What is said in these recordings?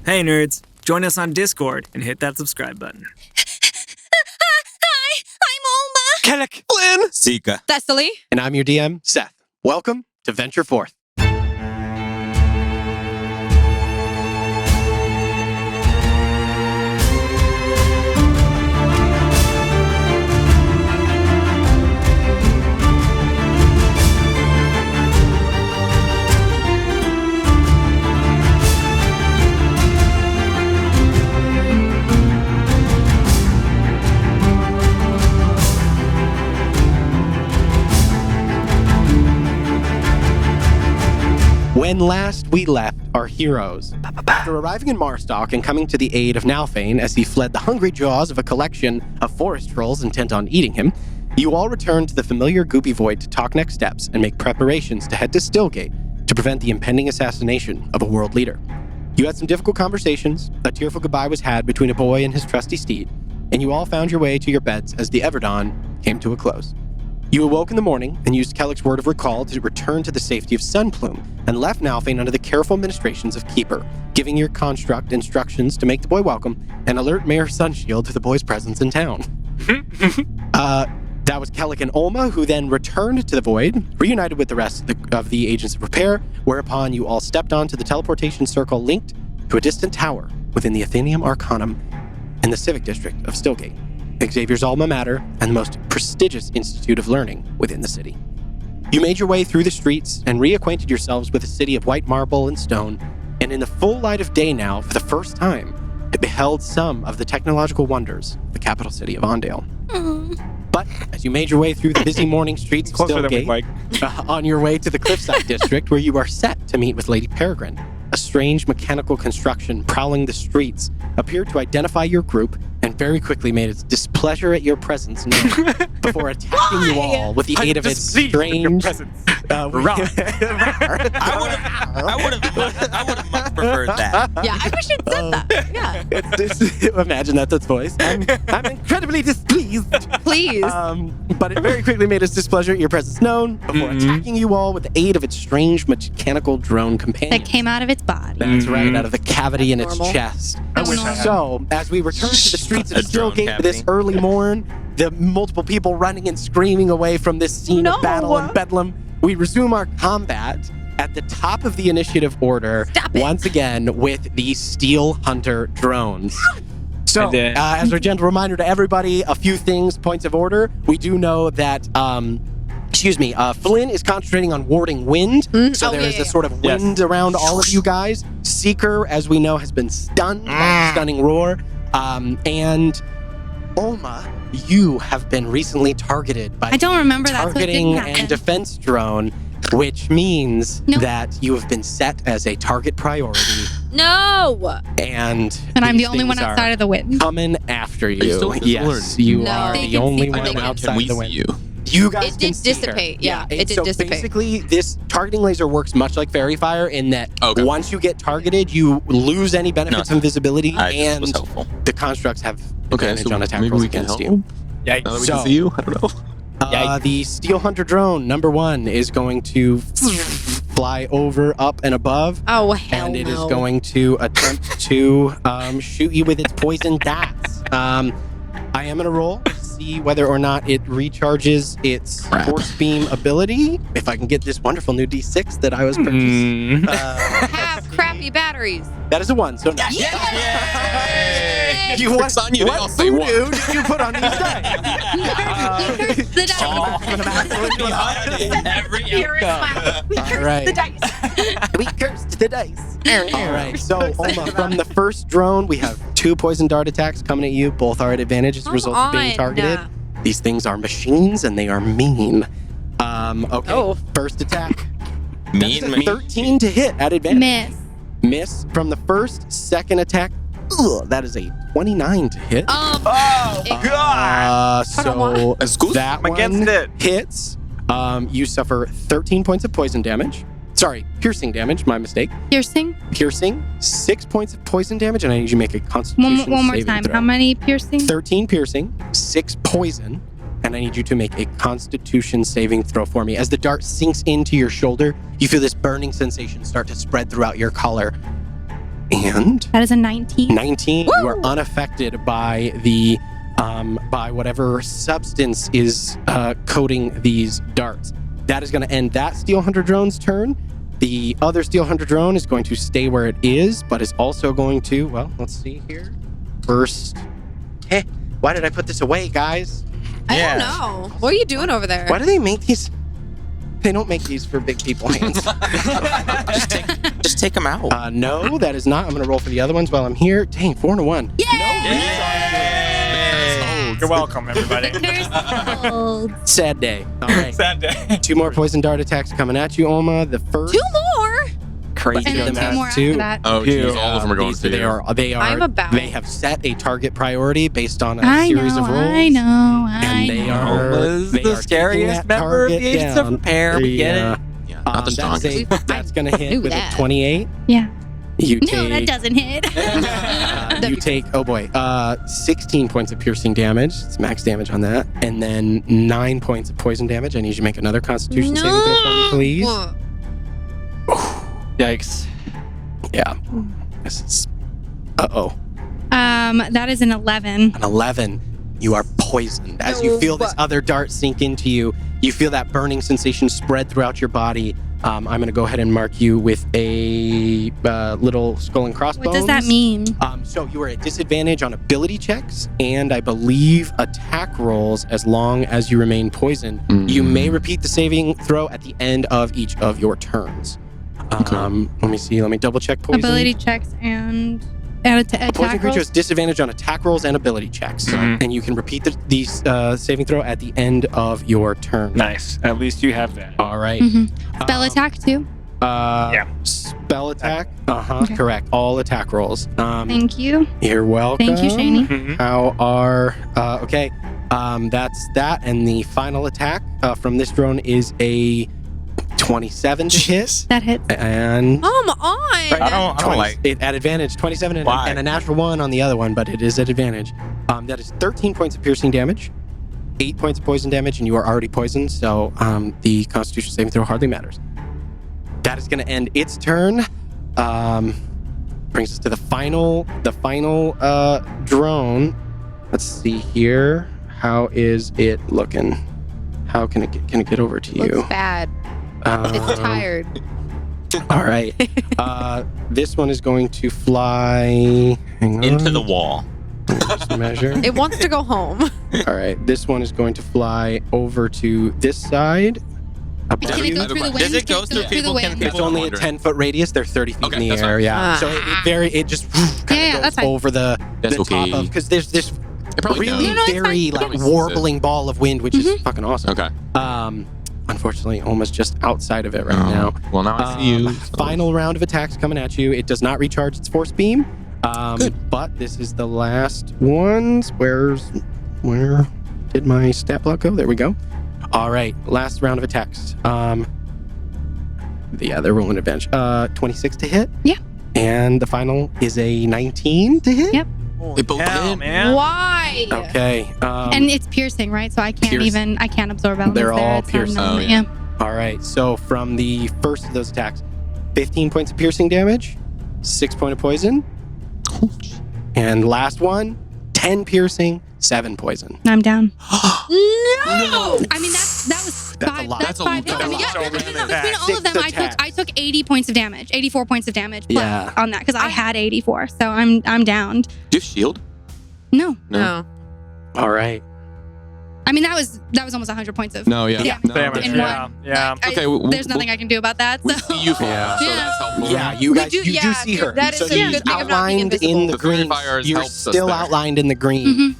Hey nerds, join us on Discord and hit that subscribe button. Hi, I'm Alma. Kellic, Flynn, Sika. Thessaly. and I'm your DM, Seth. Welcome to Venture Forth. When last we left our heroes, after arriving in Marstock and coming to the aid of Nalfane as he fled the hungry jaws of a collection of forest trolls intent on eating him, you all returned to the familiar Goopy Void to talk next steps and make preparations to head to Stillgate to prevent the impending assassination of a world leader. You had some difficult conversations, a tearful goodbye was had between a boy and his trusty steed, and you all found your way to your beds as the Everdawn came to a close. You awoke in the morning and used Kellic's word of recall to return to the safety of Sunplume and left Nalfane under the careful ministrations of Keeper, giving your construct instructions to make the boy welcome and alert Mayor Sunshield to the boy's presence in town. That was Kellic and Olma, who then returned to the Void, reunited with the rest of the Agents of Repair, whereupon you all stepped onto the teleportation circle linked to a distant tower within the Athenium Arcanum in the Civic District of Stillgate, Xavier's alma mater and the most prestigious institute of learning within the city. You made your way through the streets and reacquainted yourselves with a city of white marble and stone, and in the full light of day now, for the first time, it beheld some of the technological wonders of the capital city of Ondale. But as you made your way through the busy morning streets of Stillgate, on your way to the Cliffside District, where you are set to meet with Lady Peregrine, a strange mechanical construction prowling the streets appeared to identify your group and very quickly made its displeasure at your presence known before attacking you all with the aid of its strange... I would have much preferred that. Yeah, I wish it said that. Yeah. Imagine that's its voice. I'm incredibly displeased. Please. But it very quickly made its displeasure at your presence known before attacking you all with the aid of its strange mechanical drone companion. That came out of its body. That's right, out of the cavity in its Normal. chest. I wish I had. So, as we return to the streets of A drone Stillgate this cavity. early morn, the multiple people running and screaming away from this scene of battle and bedlam, we resume our combat at the top of the initiative order, Stop it. once again with the Steel Hunter drones. So, as a gentle reminder to everybody, a few things, points of order. We do know that, Flynn is concentrating on warding wind. So there is a sort of wind around all of you guys. Seeker, as we know, has been stunned by a stunning roar. And Olma, you have been recently targeted by I don't remember that, so it targeting didn't happen. and defense drone, which means No. that you have been set as a target priority. No. And I'm the these only one things are outside of the wind. coming after you you. still have Yes, this you No. are They the can only see- one they can- outside Can we the see wind. you? You guys It can did see her. dissipate. Yeah, it did so dissipate. basically, this targeting laser works much like Fairy Fire in that once you get targeted, you lose any benefits of invisibility, That was and helpful. the constructs have Okay, advantage so on attack maybe rolls we can against help. you. Now that we So- can see you? I don't know. The Steel Hunter drone, number 1, is going to fly over, up, and above. Oh, hell And it is no. going to attempt to shoot you with its poison darts. I am going to roll to see whether or not it recharges its force beam ability. If I can get this wonderful new D6 that I was purchasing. Have crappy batteries. That is a 1. So nice. You what's on you? They all say voodoo one. did you put on these dice? The dice. Here is my- We cursed right. the dice. We cursed the dice. All right. So, Olma, from the first drone, we have 2 poison dart attacks coming at you. Both are at advantage as a result of being targeted. These things are machines and they are mean. Okay. Oh. First attack. Mean, That's a 13 to hit at advantage. Miss. Miss from the first. Second attack. That is a 29 to hit. So Excuse that I'm one against it. hits. You suffer 13 points of poison damage. Sorry, piercing damage. My mistake. Piercing. Piercing, 6 points of poison damage, and I need you to make a Constitution One more saving time. throw. How many piercing? 13 piercing, 6 poison, and I need you to make a Constitution saving throw for me. As the dart sinks into your shoulder, you feel this burning sensation start to spread throughout your collar. And That is a 19. 19. Woo! You are unaffected by the by whatever substance is coating these darts. That is going to end that Steel Hunter drone's turn. The other Steel Hunter drone is going to stay where it is, but is also going to, well, let's see here. First, why did I put this away, guys? I don't know. What are you doing over there? Why do they make these? They don't make these for big people hands. Just take them out. No, that is not. I'm going to roll for the other ones while I'm here. Dang, 4 and a 1. You're welcome, everybody. Sad day. All right. Sad day. 2 more poison dart attacks coming at you, Oma. The first. 2 more? Crazy. And then That's 2 more two. after that. Oh, geez, all of them are going these- to They you. are. They I'm are. about- They have set a target priority based on a I series know, of rolls. I know. And they are. Oma's they the are taking scariest that member of target the Agents of down. Repair. We get it. Yeah, not the That's, strongest. that's going to hit knew with that. a 28. Yeah. You No, take. that doesn't hit. You take, 16 points of piercing damage. It's max damage on that. And then 9 points of poison damage. I need you to make another constitution saving throw for me, please. Whoa. Yikes. Yeah. This is. That is an 11. An 11. You are poisoned. As you feel this other dart sink into you, you feel that burning sensation spread throughout your body. I'm going to go ahead and mark you with a little skull and crossbones. What does that mean? So you are at disadvantage on ability checks and I believe attack rolls as long as you remain poisoned. You may repeat the saving throw at the end of each of your turns. Let me see. Let me double check poison. Ability checks and A poison attack creature rolls? has disadvantage on attack rolls and ability checks. And you can repeat the saving throw at the end of your turn. Nice. At least you have that. All right. Spell attack too. Yeah. Spell attack. Okay. Correct. All attack rolls. Thank you. You're welcome. Thank you, Shani. Mhm. How are okay? That's that, and the final attack from this drone is a 27 to hit, That hits. and Come on. I don't 20 like. it at advantage. 27 and, Why? and a natural 1 on the other one, but it is at advantage. That is 13 points of piercing damage, 8 points of poison damage, and you are already poisoned, so the Constitution saving throw hardly matters. That is going to end its turn. Brings us to the final drone. Let's see here. How is it looking? How can it get over to you? Looks bad. It's tired. All right. This one is going to fly. Hang on. Into the wall. Let me just measure. It wants to go home. All right. This one is going to fly over to this side. Up Can to it you. go through the wind? Does it go Can through people? the Can wind? people It's only a wonder? 10-foot radius. They're 30 feet Okay, in the that's air. fine. Yeah. So it just kind Yeah, of that's goes fine. over the That's top okay. of, because there's this It probably really No, no, it's very fine. like It warbling ball of wind, which is fucking awesome. Okay. Unfortunately, almost just outside of it right now. Well, now I see you. Final round of attacks coming at you. It does not recharge its force beam. But this is the last ones. Where did my stat block go? There we go. All right, last round of attacks. Yeah, they're rolling advantage. 26 to hit. Yeah. And the final is a 19 to hit. Yep. They both Hell, hit. man. Why? Okay. And it's piercing, right? So I can't piercing. I can't absorb elements They're there. all It's not piercing. an Oh, element, yeah. All right. So from the first of those attacks, 15 points of piercing damage, 6 points of poison, and last one, 10 piercing, 7 poison. I'm down. No. I mean, that was That's five. a lot. That's That's a five. lot. I mean, That's yeah, a lot. between all Six of them, attacks. I took 80 points of damage, 84 points of damage plus Yeah. on that because I had 84. So I'm down. Do you have shield? No, No. All right. I mean that was almost 100 points of. No, yeah. Yeah. No, Damage. In Yeah. one. Yeah. Like, Okay, we'll- there's nothing I can do about that. We So. see you fall, Yeah. so Yeah. that's helpful. Yeah, you guys, do- you yeah, do see her. that is so a she's good thing of not being outlined in invisible. the The green. fires You're helps us still there. outlined in the green. Mhm.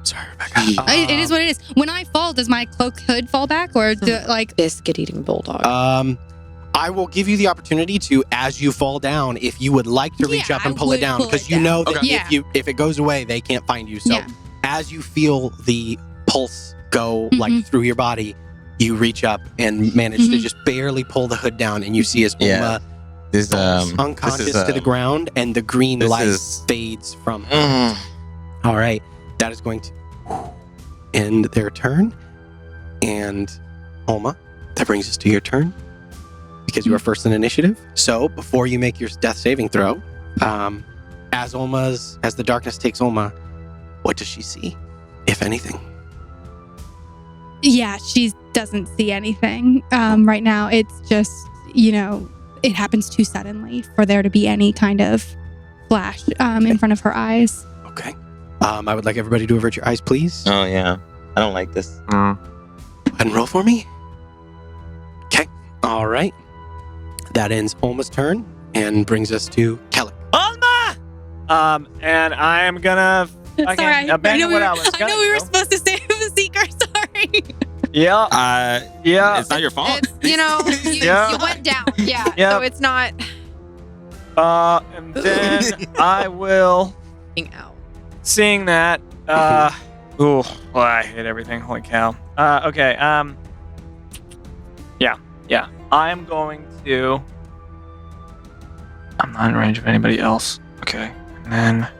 Sorry, Rebecca. It is what it is. When I fall, does my cloak hood fall back or do like? Biscuit eating bulldog. I will give you the opportunity to, as you fall down, if you would like to reach Yeah, up and I pull it would down, pull because it you down. know that Okay. Yeah. if it goes away, they can't find you. So Yeah. as you feel the pulse go like Mhm. through your body, you reach up and manage to Mhm. just barely pull the hood down, and you see as Yeah. Uma This falls unconscious to the ground, and the green this light is- fades from her. All right, that is going to end their turn. And Alma, that brings us to your turn. because you are first in initiative. So before you make your death saving throw, as the darkness takes Olma, what does she see, if anything? Yeah, she doesn't see anything right now. It's just, it happens too suddenly for there to be any kind of flash in front of her eyes. Okay. I would like everybody to avert your eyes, please. Oh, yeah. I don't like this. Go ahead and roll for me. Okay. All right. That ends Olma's turn and brings us to Kellic. Alma! And I am gonna Sorry, abandon what I was I gonna know we were do. supposed to save the seeker. Sorry. Yeah. Yeah. It's not your fault. It's, you Yeah. went down. Yeah. Yeah. So it's not And then I will, out. seeing that, ooh, well, I hate everything. Holy cow. Okay. Yeah. I am going to. I'm not in range of anybody else. Okay. And then I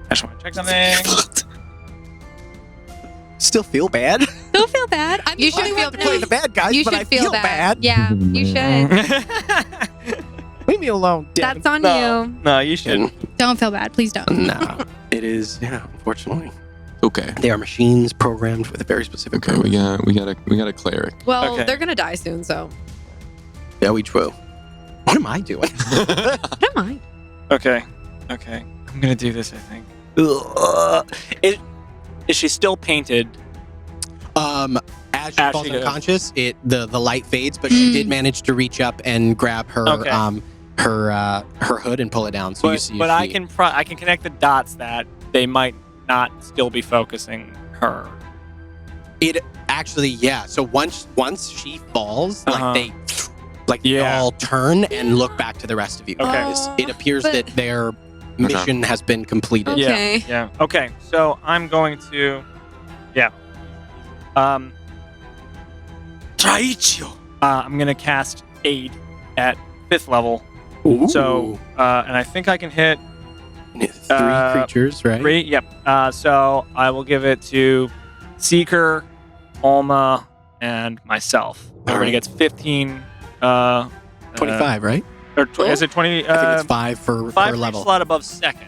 just want to check something. Still feel bad? Don't feel bad. I'm You the only should one feel that- Play the bad guys, You but should I feel bad. Yeah, you should. Leave me alone, Devin. That's on No, you. no, you should. Don't feel bad. Please don't. No, it is. Yeah, unfortunately, Okay. they are machines programmed with a very specific. Okay. We got a cleric. Well, Okay. they're gonna die soon, so Yeah, we true. What am I doing? what am I? Okay. I'm gonna do this. I think. Is she still painted? As she As falls she goes. unconscious, the light fades, but she did manage to reach up and grab her Okay. her hood and pull it down. So you see, But I can connect the dots that they might not still be focusing her. It actually, yeah. So once she falls, Uh-huh. they all turn and look back to the rest of you. Okay. Because it appears but- that their mission has been completed. Okay. Yeah. Okay. So I'm going to, Traicio. I'm gonna cast Aid at 5th level. Ooh. So, and I think I can hit 3 creatures, right? 3. Yep. So I will give it to Seeker, Alma, and myself. Everybody right. gets 15. 25, right? Or is it 20? I think it's 5 per 5 level. slot above 2nd.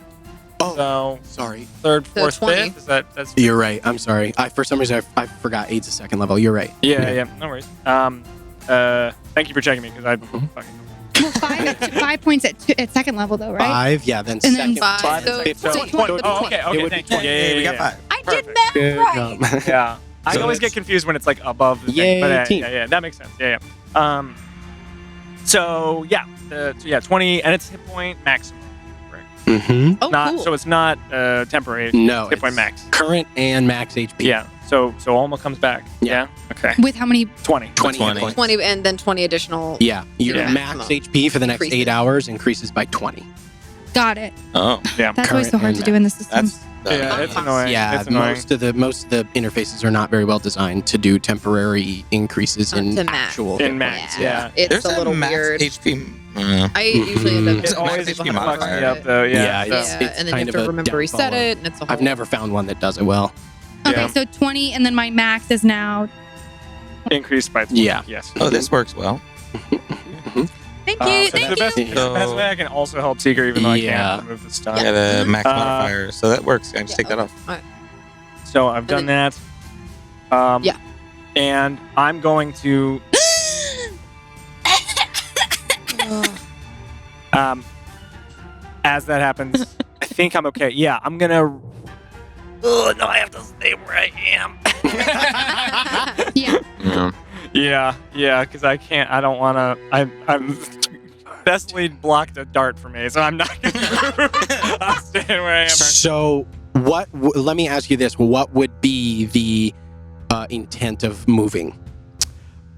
Oh, So sorry. 3rd, So 4th, 20. 5th. Is that's You're right. I'm sorry. For some reason, I forgot 8's a 2nd level. You're right. yeah. No worries. Thank you for checking me because I fucking. Well, 5 points at second level, though, right? 5, yeah. Then And then second. 5. So, 15. so 20. Oh, okay. It would be Thank you. 20. Yeah. We got 5. I Perfect. did that Good right. job. Yeah. I So always get it's- confused when it's like above the Yay, thing. But team. yeah, that makes sense. Yeah. So yeah, 20, and it's hit point maximum. Mm-hmm. Oh, Not cool. so it's not temporary. No, hit point it's max. current and max HP. Yeah. So Alma comes back. Yeah. Okay. With how many? 20. 20 20. points. 20 and then 20 additional. Yeah. Your Yeah. max HP for the next Increases. 8 hours increases by 20. Got it. Oh, Yeah. That's always so Current hard and to do in the system. that's Yeah, it's annoying. Yeah, it's annoying. most of the interfaces are not very well designed to do temporary increases in To max. actual. In max, yeah. It's There's a little max weird. HP. I usually end up It It's always max HP fucks modifier. me up though. Yeah, Yeah. it's- so- and then you kind have of to a remember to reset downfall. it, and it's a whole. I've never found one that does it well. Okay, Yeah. so 20, and then my max is now. Increased by 20. Yeah. Yes. Oh, this works well. Thank So you. the Thank best, you. the best way I can also help Seeker, even though Yeah. I can't remove the stun. Yeah, the max Uh, modifier. So that works. I just take that off. So I've done that. Yeah. And I'm going to. As that happens, I think I'm okay. Yeah, I'm gonna. Oh no, I have to stay where I am. Yeah. Yeah. Yeah, because I can't. I don't want to. I'm. Best lead blocked a dart for me, so I'm not gonna move. I'm staying where I am. So, let me ask you this: what would be the intent of moving?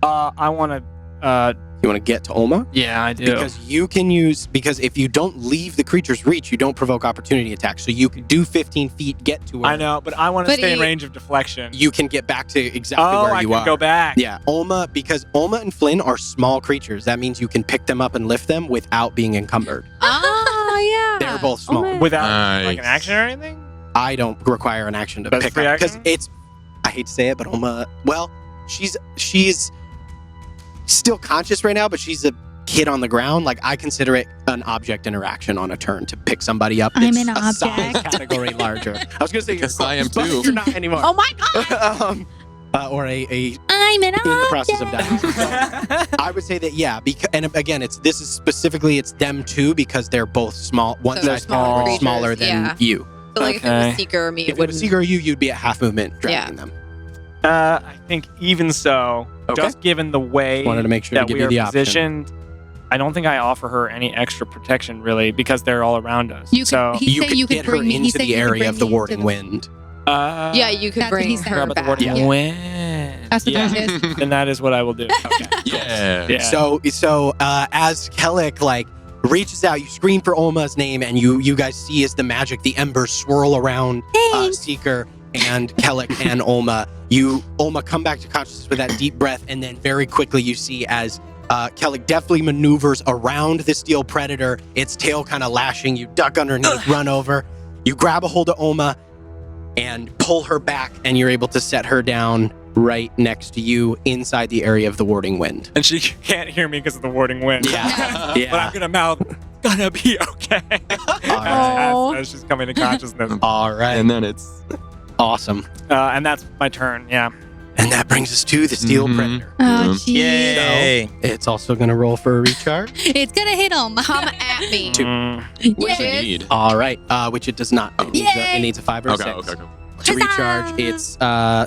I want to. You want to get to Olma? Yeah, I do. Because if you don't leave the creature's reach, you don't provoke opportunity attacks. So you could do 15 feet, get to her. I know, but I want to But stay in he- range of deflection. You can get back to exactly Oh, where I you can are. go back. Yeah, because Olma and Flynn are small creatures. That means you can pick them up and lift them without being encumbered. yeah. They're both small. man. Without like Nice. an action or anything. I don't require an action to That's pick free up because action? it's. I hate to say it, but Olma. Well, she's still conscious right now, but she's a hit on the ground, like I consider it an object interaction on a turn to pick somebody up. I'm that's an a size object. category larger. I was gonna say Because you're I am close, but too. You're not anymore. Oh my god! Or a I'm an in the process of object. dying. So I would say that because, and again, this is specifically it's them two because they're both small. One So they're size small smaller, creatures, smaller than yeah. you. So like if it Okay. was Seeker or me, If it it was wouldn't. Seeker or you'd be at half movement dragging them. I think even so, Okay. just given the way Wanted to make sure to that give we you are the option. positioned, I don't think I offer her any extra protection really because they're all around us. You could- so he You said could you could get her bring me- he into said the you could area bring of the me warding into the- wind. Yeah, you could That's what bring he said. her about the back. warding Yeah. wind. That's what yeah. that is. Then that is what I will do. Okay. Yeah. Yeah. So as Kellic like reaches out, you scream for Olma's name, and you guys see as the magic, the embers swirl around Thanks. Seeker and Kellic and Olma. Olma come back to consciousness with that deep breath, and then very quickly you see as Kellic deftly maneuvers around the steel predator, its tail kind of lashing. You duck underneath, run over. You grab a hold of Olma and pull her back, and you're able to set her down right next to you inside the area of the warding wind. And she can't hear me because of the warding wind. Yeah. But I'm gonna mouth, gonna be okay. Oh. as she's coming to consciousness. All right. And then it's Awesome. And that's my turn. Yeah. And that brings us to the steel Mhm. predator. Oh, Yeah. jeez. Yay! It's also going to roll for a recharge. It's gonna hit him. Come at me. Two. Which we is need. All right. Which it does not. It needs a 5 or a Okay, 6. okay. To recharge, it's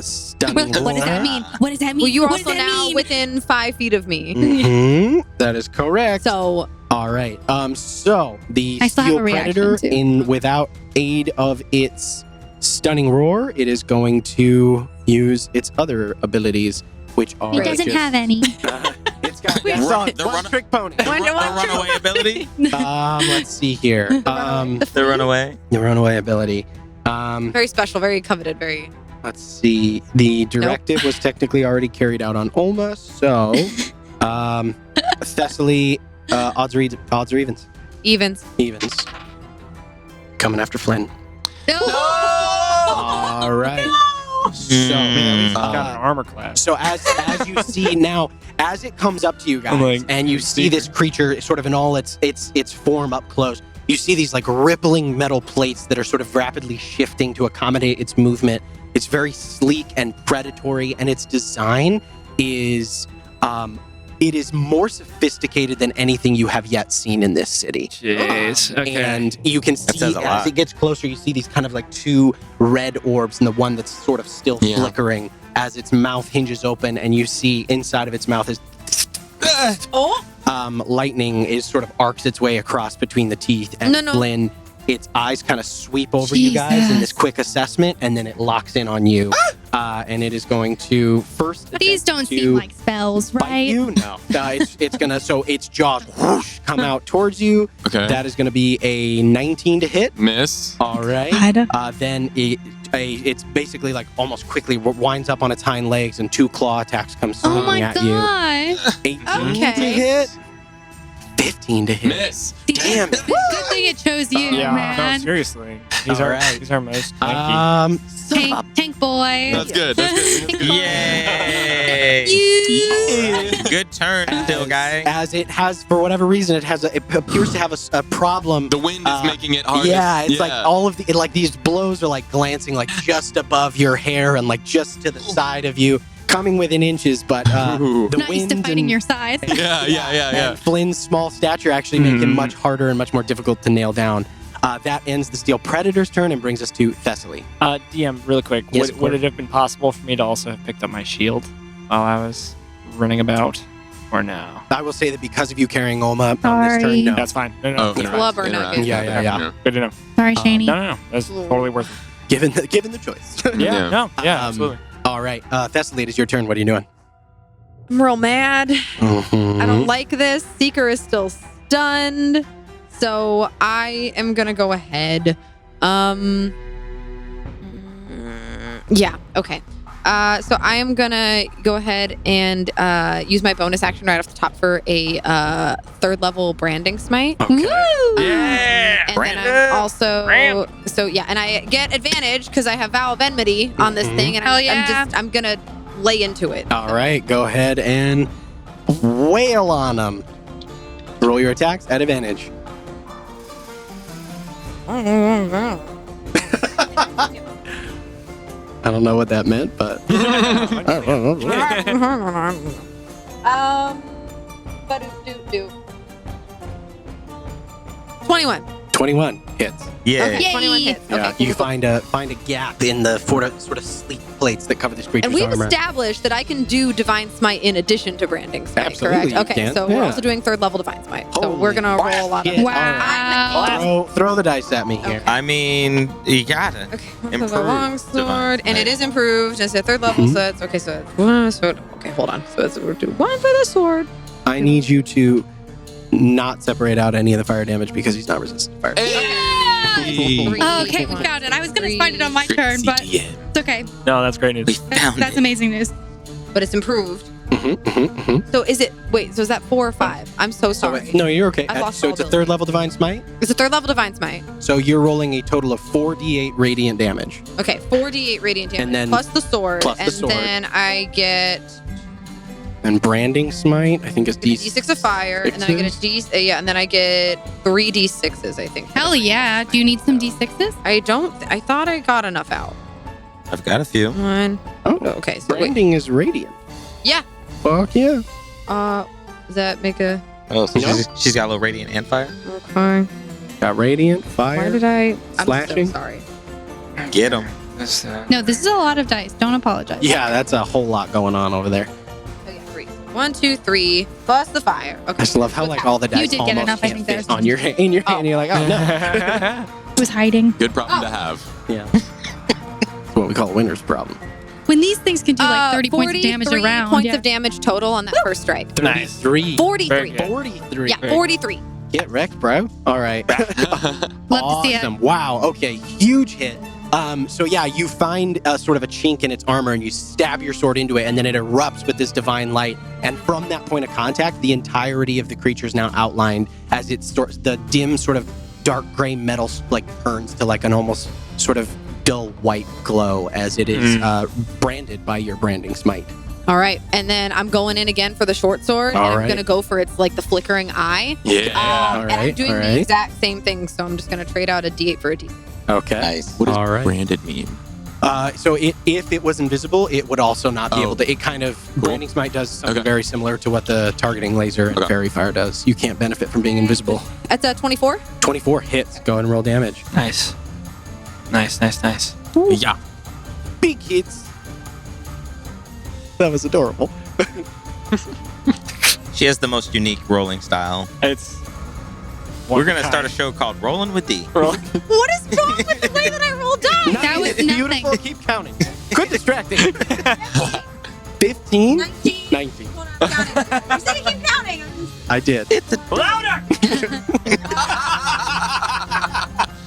stunning. What does that mean? What does that mean? well, you're what does also that now mean? within 5 feet of me. Mhm. That is correct. So All right. So the I still have steel a reaction, predator, too. without aid of its stunning roar, it is going to use its other abilities, which are. He doesn't just- have any. It's got The one trick pony. The runaway ability? Let's see here. The runaway? The runaway ability. very special, very coveted, very. Let's see. The directive was technically already carried out on Olma, so Thessaly, odds or evens? Evens. Evens. Coming after Flynn. No. All right. So, I've got an armor class. so as you see now, as it comes up to you guys, I'm like, and you see this creature sort of in all its form up close, you see these like rippling metal plates that are sort of rapidly shifting to accommodate its movement. It's very sleek and predatory, and its design is it is more sophisticated than anything you have yet seen in this city. Jeez. Okay. And you can see says a as lot. it gets closer, you see these kind of like two red orbs, and the one that's sort of still Yeah. flickering as its mouth hinges open, and you see inside of its mouth is Oh. lightning is sort of arcs its way across between the teeth, and No. Flynn, its eyes kind of sweep over you guys in this Jesus. quick assessment, and then it locks in on you, and it is going to first. But these don't attempt to seem like spells, bite right? you. No, it's gonna. So its jaws whoosh come out towards you. Okay. That is going to be a 19 to hit. Miss. All right. Then it's basically like almost quickly winds up on its hind legs, and 2 claw attacks come Oh swinging my at you. gosh. 18 Okay. to hit. 15 to hit. Miss. Damn it. Good thing it chose you, yeah. No, man. seriously. These All are right. these are most tanky. Tank boy. That's good. That's good. Yay! You. Good turn, still, guy. As it has, for whatever reason, it appears to have a problem. The wind is making it hard. Yeah, it's like all of like these blows are like glancing like just above your hair and like just to the side of you, coming within inches. But Ooh. the Not used wind to fighting and, your size. Yeah. and Flynn's small stature actually make it Mhm. much harder and much more difficult to nail down. That ends the Steel Predator's turn and brings us to Thessaly. DM, really quick. Yes, Would it have been possible for me to also have picked up my shield while I was running about, or no? I will say that because of you carrying Olma on this Sorry. turn, no. That's fine. No. Oh, It's interact- blubber interact. nugget. Yeah. Good to know. Sorry, Shani. No. That's totally worth Given the choice. it. Yeah. Yeah. No. Yeah. Absolutely. All right, Thessaly, it is your turn. What are you doing? I'm real mad. Mhm. I don't like this. Seeker is still stunned. So I am gonna go ahead. Yeah, okay. So I am gonna go ahead and use my bonus action right off the top for a 3rd level branding smite. Okay. Woo! Yeah. And then I'm also and I get advantage because I have Vow of Enmity on this Mhm. thing, and Hell yeah. I'm gonna lay into it. All right, go ahead and wail on him. Roll your attacks at advantage. I don't know what that meant, but Do. 21. 21 hits. Yeah. Okay, 21 hits. Yeah, Okay, you cool. find a gap in the sort of sleek plates that cover this creature's And we've armor. established that I can do Divine Smite in addition to Branding Smite, Absolutely, correct? you Okay, can. so we're Yeah. also doing 3rd level Divine Smite. So Holy we're going to roll a lot of shit. Wow. Throw the dice at me here. Okay. I mean, you gotta. Okay, so the Improved long Divine sword, and it Smite. is improved. It's a 3rd level, Mhm. so it's okay. So it's one sword. Okay, hold on. So we'll do 1 for the sword. I need you to not separate out any of the fire damage because he's not resistant to fire. Three, Oh, okay, we one, found it. I was going to three. find it on my turn, but it's okay. No, that's great news. That's amazing news. But it's improved. Mm-hmm. So is it? Wait. So is that 4 or 5? I'm so sorry. No, you're okay. I've lost So all it's a ability. 3rd level Divine Smite. It's a 3rd level Divine Smite. So you're rolling a total of 4d8 radiant damage. Okay, 4d8 radiant damage And then- plus the sword, plus the and sword. then I get And Branding Smite, I think is d6 of fire, and then I get a and then I get 3 d6s. I think. Hell yeah. Do you need some D6s? I don't. I thought I got enough out. I've got a few. 1. Oh, Okay. So wait. Branding is radiant. Yeah. Fuck yeah. Does that make a? Oh, so No. she's got a little radiant and fire. Okay. Got radiant, Why fire. did I? Slashing? I'm so sorry. Get them. No, this is a lot of dice. Don't apologize. Yeah, that's a whole lot going on over there. Oh yeah, 3. 1, 2, 3 plus the fire. Okay. I just love how So like half. all the dice did get almost enough, I can't think fit there's on your hand. In your hand, you're like, oh no. It was hiding. Good problem to have. Yeah. That's what we call winner's problem. When these things can do like 30 points of damage 43 around. points yeah. of damage total on that first strike. Nice. 33. 43. Very good. 43. Yeah, 43. Get wrecked, bro. All right. Love to see it. Awesome. Wow. Okay. Huge hit. So yeah, you find sort of a chink in its armor and you stab your sword into it, and then it erupts with this divine light. And from that point of contact, the entirety of the creature is now outlined as the dim sort of dark gray metal like turns to like an almost sort of dull white glow as it is branded by your branding smite. All right, and then I'm going in again for the short sword, and All I'm right. gonna go for its like the flickering eye. Yeah. All And I'm right, doing all the right. exact same thing, so I'm just gonna trade out a D8 for a D6. Okay. Nice. What does All right. branded mean? So if it was invisible, it would also not be Oh. able to. It kind of branding smite does something Okay. very similar to what the targeting laser and Okay. fairy fire does. You can't benefit from being invisible. That's a 24. 24 hits. Go and roll damage. Nice. Nice. Yeah. Big hits. That was adorable. She has the most unique rolling style. It's. We're gonna start a show called Rolling with D. What is wrong with the way that I roll dice? That was beautiful. nothing. Keep counting. Quit distracting. 15. 19. 19. Hold on, counting. I said to keep counting. I did. It's a Louder!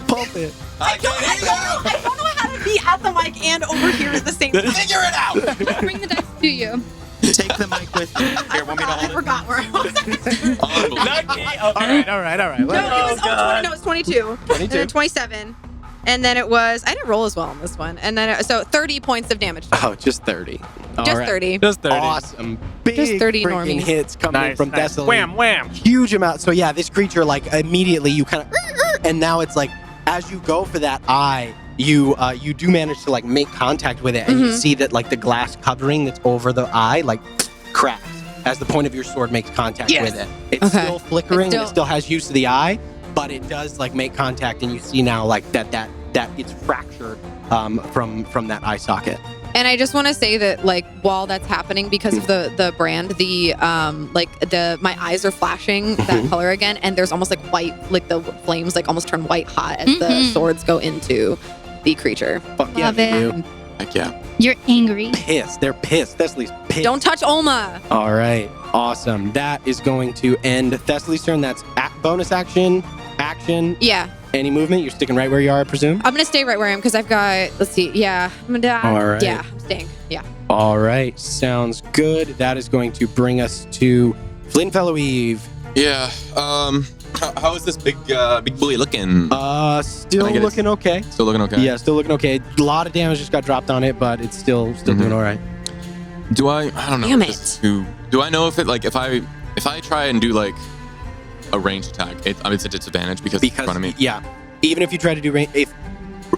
Pump it. I can't hear you! I don't know how to be at the mic and over here at the same time. Figure it out! I'll bring the dice to you. take the mic with you. Here, want me to I hold it? forgot where I was. All right. No, it was 22. 22. And then 27. And then it was, I didn't roll as well on this one. And then, so 30 points of damage. Oh, just 30. All Just right. 30. Just 30. Awesome. Big Just 30 freaking normies. hits coming in from Thessaly. Wham, wham. Huge amount. So yeah, this creature like immediately you kind of, and now it's like as you go for that eye, you do manage to like make contact with it, and you Mhm. see that like the glass covering that's over the eye like cracks as the point of your sword makes contact Yes. with it. It's Okay. still flickering, It's and it still- still has use of the eye, but it does like make contact, and you see now like that it's fractured from that eye socket. And I just want to say that, like, while that's happening because of the brand, my eyes are flashing that Mhm. color again, and there's almost like white, like the flames like almost turn white hot as the Mhm. swords go into the creature. Fuck yeah, Love they it. do. Heck yeah. You're angry. Pissed. They're pissed. Thessaly's pissed. Don't touch Olma. All right. Awesome. That is going to end Thessaly's turn. That's bonus action. Yeah, Any movement? You're sticking right where you are, I presume? I'm gonna stay right where I am because I've got. Let's see. Yeah, I'm gonna die. All right. Yeah, I'm staying. Yeah. All right. Sounds good. That is going to bring us to Flint Fellow Eve. Yeah. How is this big bully looking? Still Can I get looking okay. Still looking okay? Yeah, still looking okay. A lot of damage just got dropped on it, but it's still doing all right. Do I don't know. Damn if this is too- do I know if it like if I try and do like a ranged attack, it's a disadvantage because it's in front of me. Yeah, even if you try to do if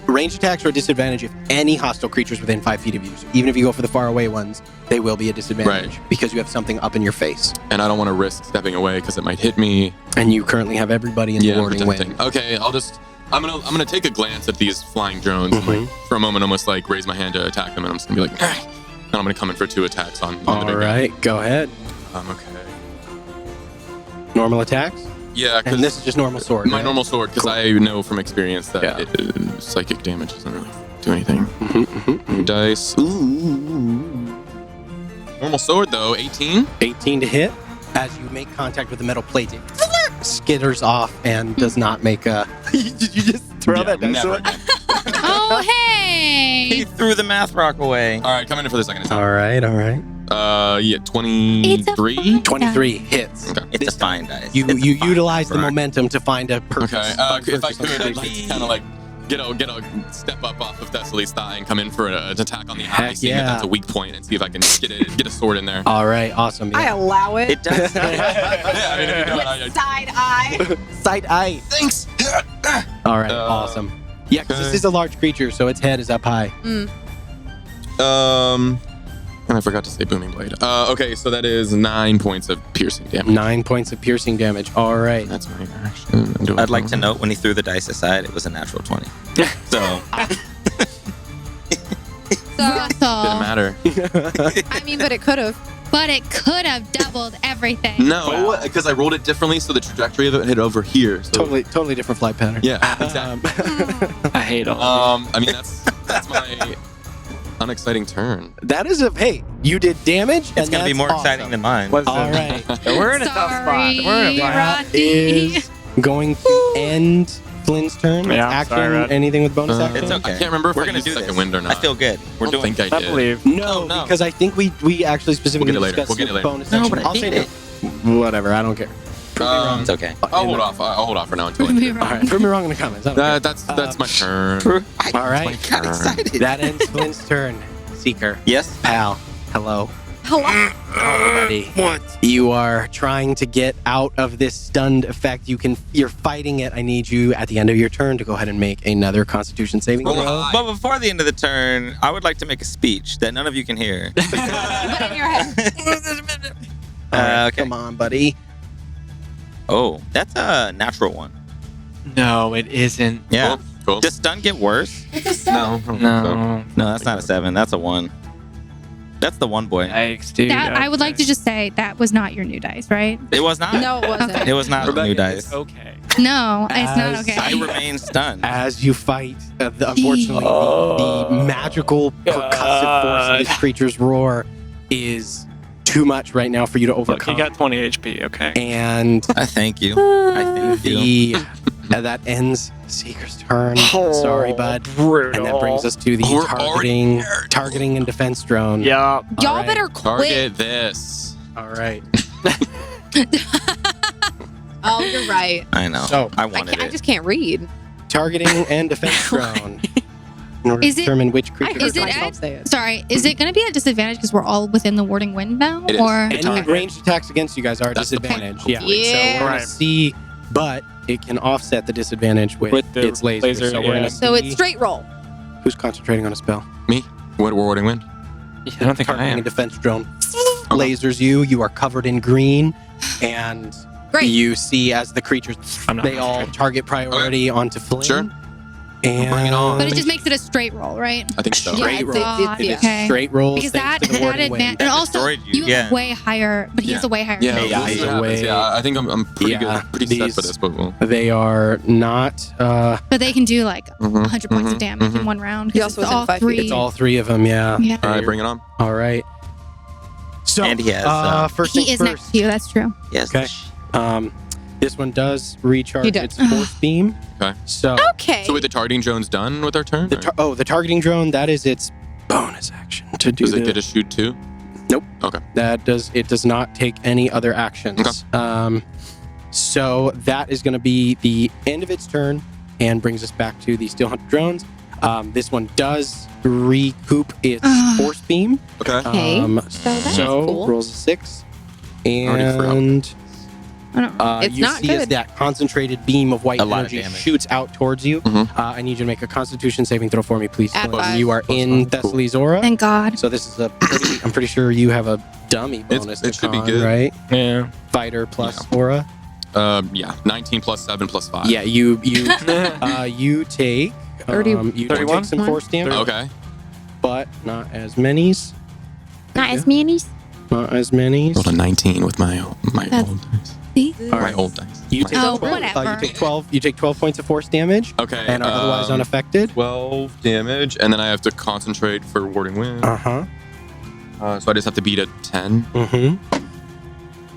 range attacks are a disadvantage if any hostile creatures within 5 feet of you. So even if you go for the far away ones, they will be a disadvantage because you have something up in your face. And I don't want to risk stepping away because it might hit me. And you currently have everybody in the warding wing. Okay, I'm gonna take a glance at these flying drones and like, for a moment almost like raise my hand to attack them, and I'm just gonna be like, and I'm gonna come in for 2 attacks on the big guy. All right, go ahead. Okay. Normal attacks? Yeah, and this is just normal sword. My normal sword, because I know from experience that psychic damage doesn't really do anything. Dice. Ooh. Normal sword though, 18. 18 to hit. As you make contact with the metal plate, it skitters off and does not make a. Did you just throw that dice away? Oh, hey! He threw the math rock away. All right, coming in for the second attack. All right. 23. 23 hits. Okay. It's a fine dice. You utilize the momentum to find a purpose. Okay. If I could, I'd like to kind of like get a step up off of Thessaly's thigh and come in for an attack on the eye, see if that's a weak point, and see if I can get a sword in there. All right, awesome. Yeah. I allow it. It does. Yeah, I mean, if you know, Side eye. Side eye. Thanks. All right, awesome. Yeah, because this is a large creature, so its head is up high. And I forgot to say booming blade. Okay, so that is 9 points of piercing damage. 9 points of piercing damage. All right. That's my action. I'd like to note when he threw the dice aside, it was a natural 20. So That's all. didn't matter. I mean, but it could have. But it could have doubled everything. No, because I rolled it differently, so the trajectory of it hit over here. So Totally different flight pattern. Yeah, exactly. I hate all. I mean, that's my unexciting turn. That is hey, you did damage. it's going to be more exciting than mine. All right. We're in a tough spot. We're in a That is going to end Flynn's turn. Yeah, action, sorry, Rod. anything with bonus action? It's okay. I can't remember if We're I gonna used do second this. wind or not. I feel good. We're I don't doing. think I I did. believe. No, no. because I think we actually specifically We'll get it later. discussed We'll get it later. bonus No, action. but I I'll say did no. Whatever, I don't care. It's okay. I'll hold off. I'll hold off for now until I Be do. All right, prove me wrong in the comments. I don't care. That's my turn. All right. Got excited. That ends Flynn's turn. Seeker. Yes. Pal. Hello. Hello. Buddy. What? You are trying to get out of this stunned effect. You're fighting it. I need you at the end of your turn to go ahead and make another Constitution saving throw. But before the end of the turn, I would like to make a speech that none of you can hear. Put it in your head. All right, okay. Come on, buddy. Oh, that's a natural one. No, it isn't. Yeah. Cool. Does stun get worse? No. No, that's not a 7. That's a 1. That's the one boy. Yikes, dude. That, I would like to just say that was not your new dice, right? It was not. No, it wasn't. Okay. It was not Rebecca, new dice. it's okay. No, it's not okay. I remain stunned. As you fight, unfortunately, the magical percussive force of this creature's roar is too much right now for you to Look, overcome. he got 20 HP, okay? And I thank you. I thank you. that ends Seeker's turn. Sorry, bud. Brutal. And that brings us to the We're already targeting and defense drone. Yeah. Y'all All right. better quit. Target this. All right. Oh, you're right. I know. So, I I, wanted I it. just can't read. Targeting and defense drone. In order Is to it- determine which I creature. heard Is it myself Ed? say it. Sorry, is it going to be at disadvantage because we're all within the warding wind now? It is. Or Any ranged attacks against you guys are at That's the disadvantage. point. Yeah. So Yeah. we're gonna Right. see, but it can offset the disadvantage with the its laser. laser, so we're yeah. gonna So see it's straight roll. who's concentrating on a spell. What rewarding wind? I don't think I Targeting am. a defense drone lasers you. You are covered in green, and Great. you see as the creatures I'm not they all target priority onto Flynn. Sure. And Bring it on. but it just makes it a straight roll, right? I think so. Yeah, straight it's- roll. it's- It is okay. straight rolls. Because thanks that to the warding wind. advantage, and also destroyed you, you yeah. have way higher, but he has a way higher. Yeah, Yeah, we'll see he's what happens. away. Yeah, I think I'm pretty Yeah, good, pretty set these- for this, but we'll. They are not. But they can do like 100 points of damage in mhm. one round. He 'cause also it's was in all 5 feet. three. It's all three of them. Yeah. Yeah. All right, bring it on. All right. So, And he has, first He things is first. next to you. That's true. Yes. Okay. This one does recharge He does. its force beam. Okay. So, Okay. So wait, the targeting drone's done with our turn? the targeting drone, that is its bonus action to do. Does it get to shoot too? That does not take any other actions. So that is going to be the end of its turn and brings us back to the Steel Hunter drones. This one does recoup its force beam. Okay. Okay. So that's cool. rolls a 6. Already And I don't know. It's you not see as good. that concentrated beam of white A lot of energy damage. shoots out towards you. Mhm. I need you to make a Constitution saving throw for me, please. Add So 5. you are in Thessaly's aura. Thank God. So this is a pretty. I'm pretty sure you have a dummy bonus. it to should be con, good. right? Yeah. Fighter plus aura. Yeah, 19 plus 7 plus 5. Yeah, you you take 30 you do 31? take some force damage, Okay. but not as many. Not as many. Not as many. Rolled a 19 with my That's- old dice. See? My old dice. You take Oh, 12, whatever. you take 12. You take 12 points of force damage, Okay. and are otherwise unaffected. 12 damage, and then I have to concentrate for warding wind. Uh-huh. So I just have to beat a 10. Mm-hmm.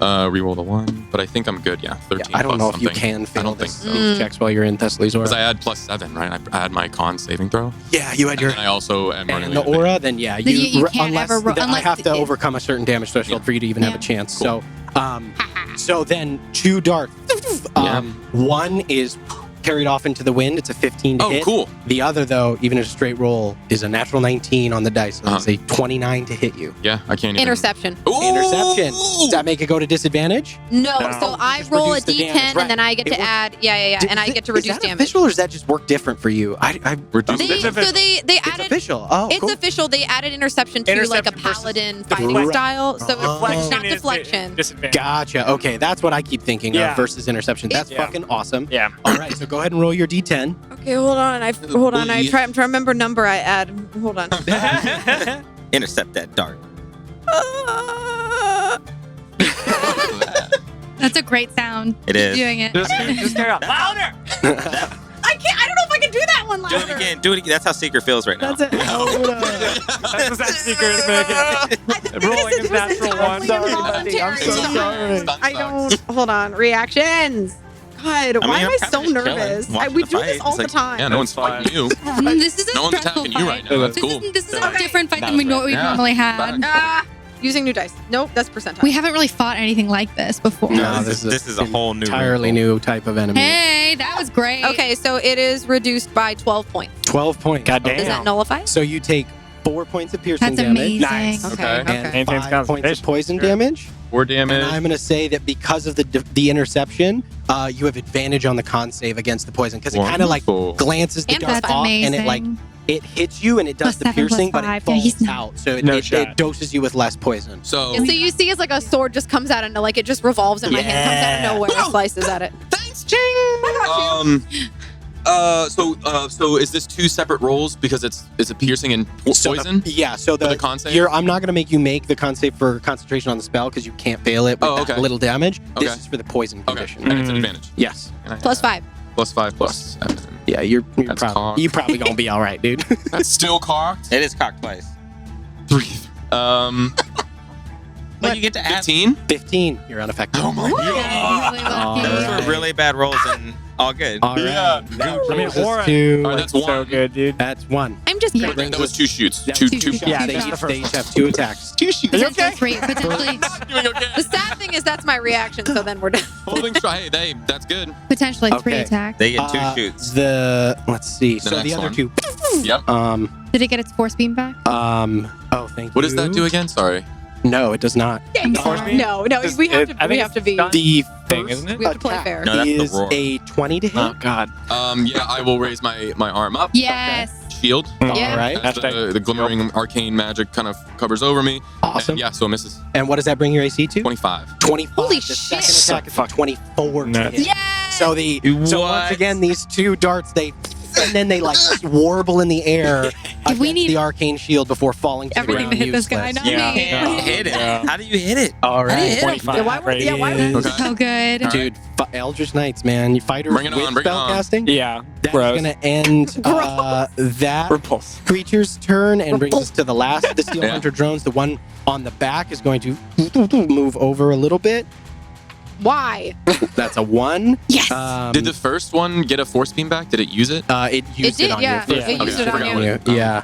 Reroll the 1, but I think I'm good. Yeah, 13. I don't know plus if you something. can I fail don't think this, so. these checks while you're in Thessaly's aura. Because I had plus 7, right? I had my con saving throw. Yeah, you had your And I also am running and the aura. Then yeah, Then you can't unless, ever I unless have to it- overcome a certain damage threshold Yeah. for you to even have a Yeah. chance. Cool. So then 2 darts. Yeah. One is carried off into the wind. It's a 15 to Oh, hit. cool. The other, though, even at a straight roll, is a natural 19 on the dice. So that's a 29 to hit you. Yeah, I can't even. Interception. Ooh! Interception. Does that make it go to disadvantage? No, No. so I Just roll a reduce the D10 damage, right. and then I get It to works- add. Yeah, and I get to Is reduce that damage. official, or does that just work different for you? I Reduce They, It's damage. so they it's added. official. Oh, It's cool. official. They added interception to like a Interception versus paladin fighting Right. style. So Oh. it's not is deflection. Disadvantage. Gotcha. Okay, that's what I keep thinking Yeah. of versus interception. That's Yeah. fucking awesome. Yeah. All right, so go ahead and roll your D10. Okay, hold on. I'm trying to remember number I add. Hold on. Intercept that dart. That's a great sound. It is. Doing it. Just carry on. Louder! I can't. I don't know if I can do that one Do it louder. again. Do it again. That's how Seeker feels right now. That's it. That's what that secret is making. Rolling is natural one. I'm so sorry. I don't. Hold on. Reactions. God, why am I I'm so kinda just nervous? chilling, We watching do the this fight. all It's the like- time. Yeah, no one's That's fighting you. This is a No one's stressful attacking fight. you right now. That's This cool. This is a Okay. different fight That than was we've Yeah. normally had. Using new dice. Nope, that's percentile. We haven't really fought anything like this before. No, this is a whole new entirely wrinkle. new type of enemy. Hey, that was great. Okay, so it is reduced by 12 points. 12 points. God Does that damn. nullify? So you take 4 points of piercing That's damage amazing. Nice. Okay. Okay. and Maintains 5 points of concentration. poison Sure. damage. 4 And damage. I'm going to say that because of the interception, you have advantage on the con save against the poison because it kind of like Wonderful. glances the And dart That's off amazing. and it like it hits you and it does Plus the 7 plus piercing, but it 5. Yeah, falls he's not- out. So No it shot. doses you with less poison. So, So you see, it's like a sword just comes out and like it just revolves in my hand, comes out of nowhere, and slices at it. Thanks, Ching. so is this 2 separate rolls because it's a piercing and poison? So For the con save? I'm not going to make you make the con save for concentration on the spell because you can't fail it with Oh, that okay. little damage. This Okay. is for the poison Okay, condition. and it's an Mm. advantage. Yes. And I Plus have 5. plus 5 plus 7. Yeah, you're That's probably cocked. you probably gonna be all right, dude. That's still cocked. It is cocked twice. 3. But you get to add. 15. 15, you're unaffected. Oh my Really god. lucky. Those Alright. were really bad rolls and all good. All right. Yeah. That I mean, brings us Aura- to All right, that's So 1. good, dude. that's 1. I'm just Yeah. great. That was 2 shoots. That's Two two shots. shots. Yeah, Two they shots. each have 2 attacks. 2 shoots. Potentially 3. Potentially, Doing okay. The sad thing is that's my reaction, so then we're done. Holding strong. Hey, that's good. potentially 3 Okay. attacks. They get 2 Uh, shoots. Let's see. The So next the other one. 2. Yep. Did it get its force beam back? Oh, thank you. What does that do again? Sorry. No, it does not. I'm sorry. No, Just- we have it- I to. We think have to it's be. done. The Thing, first isn't it? We have to play attack fair. No, that's the is roar. a 20 to hit. Oh God. Yeah, I will raise my arm up. Yes. Shield. Yeah. All right. As the glimmering arcane magic kind of covers over me. Awesome. And yeah, so it misses. And what does that bring your AC to? 25. 25. Holy the shit. second attack is a 24 to Nuts. hit. Yeah. So so What? once again, these 2 darts, and then they like warble in the air against we need- the arcane shield before falling to Everything the to ground. hit this guy, useless. not Yeah. me. Yeah. Hit it. Yeah. How do you hit it? All How do you right. hit it? 25. Yeah, why would- Okay. So good. All right. Dude, Eldritch Knights, man. You fighters Bring it with on, bring it on. spellcasting. Yeah. That's Gross. going to end that Repulse. creature's turn and brings us to the last of the Steel Yeah. Hunter drones. The one on the back is going to move over a little bit. Why? That's a 1. Yes. Did the first one get a force beam back? Did it use it? It used did, it on yeah. you. First Yeah. It one. used it on forgot you. what it- Yeah.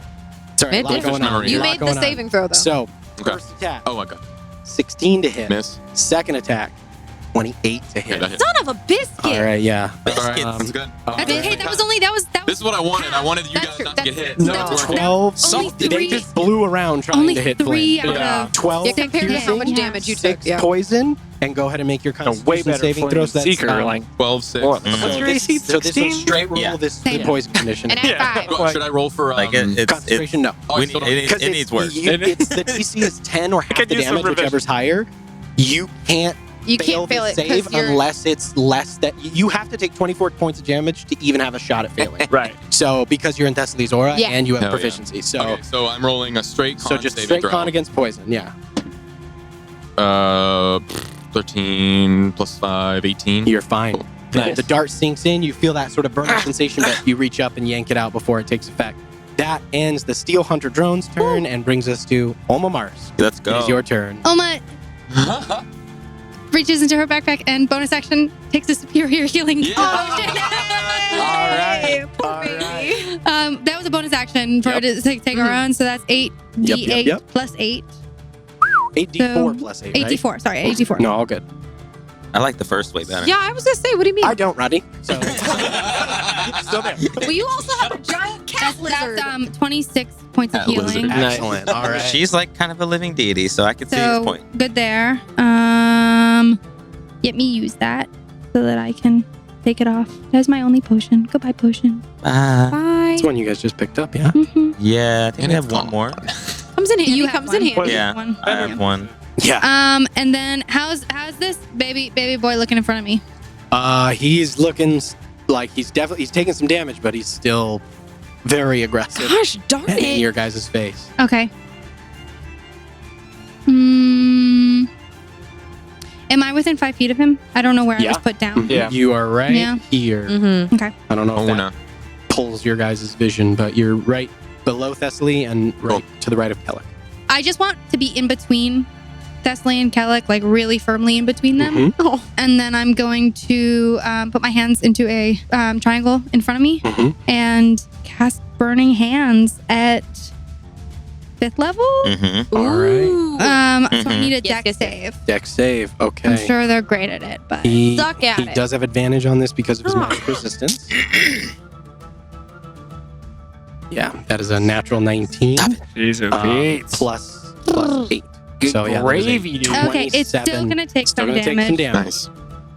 Sorry, a It lot did. going on. Memory. You A lot made the going on. saving throw though. So, Okay. first attack, Oh my god. 16 to hit. Miss. Second attack, 28 to Okay, hit. that hit. Son of a biscuit. All right, yeah. All right, Biscuits. that's good. That's okay. That was only. That was. This is what I wanted. I wanted you That's guys true. not to get hit. That's- No, That's It's working. 12. Only They 3. just blew around trying Only to hit 3 Flynn. out Yeah. of 12 Yeah, compared to how much piercing, damage you 6 took. Yeah. poison, and go ahead and make your A way Constitution better saving footing throws. than That's, Seeker. Like 12, 6. What's your AC? So this is 16? straight roll. Yeah. This Same. poison condition. And at 5. Should I roll for Like it's Concentration, no. Oh, I we still need, don't- it, Because it needs work. It's the DC is 10 or half could the use some damage, revision. whichever's higher. You can't You fail can't fail the it save because you're. unless it's less that you have to take 24 points of damage to even have a shot at failing. Right. So because you're in Thessaly's aura Yeah. and you have Hell yeah. proficiency, so Okay, so I'm rolling a straight con so just saving straight throw. con against poison. Yeah, 13 plus 5, 18. you're fine. Nice. The dart sinks in. You feel that sort of burning sensation, but you reach up and yank it out before it takes effect. That ends the Steel Hunter drone's turn and brings us to Oma Mars. Let's It go. is your turn. Oma reaches into her backpack and bonus action takes a superior healing. Yeah. potion. All right. Poor All baby. right. That was a bonus action for her to take her own, so that's 8d8 Yep. plus 8. 8d4 plus 8, right? 8d4, sorry, 8d4. No, all good. I like the first way better. Yeah, I was gonna say, what do you mean? I don't, Rodney. So Still there. Well, you also have a giant cat lizard. That's 26 points of Cat lizard. healing. Nice. excellent. All right. She's like kind of a living deity, so I could see his So point. good there. Let me use that so that I can take it off. That's my only potion. Goodbye, potion. Bye. Bye. That's one you guys just picked up, yeah? Mm-hmm. Yeah, I think And we it's have one gone. more. Comes in handy. You have Comes in one. handy. Yeah, One. I have one. Yeah. And then how's this baby boy looking in front of me? He's looking like he's taking some damage, but he's still very aggressive Gosh darn in it. your guys' face. Okay. Am I within 5 feet of him? I don't know where I Yeah. was put down. Yeah. You are right Yeah. here. Mm-hmm. I don't know if that Ona. pulls your guys' vision, but you're right below Thessaly and right to the right of Kellic. I just want to be in between Thessaly and Kellic, like really firmly in between them. Mhm. And then I'm going to put my hands into a triangle in front of me Mhm. and cast Burning Hands at 5th level. Mm-hmm. All right. So I need a Yes, dex yes, yes. save. Dex save. Okay. I'm sure they're great at it, but He, Suck at he it. does have advantage on this because of his Oh. magic resistance. Yeah, that is a natural 19 Jesus. plus 8. So yeah, that is a Gravy, dude. okay, it's still 27. gonna take Still some gonna take some damage. damage. Nice.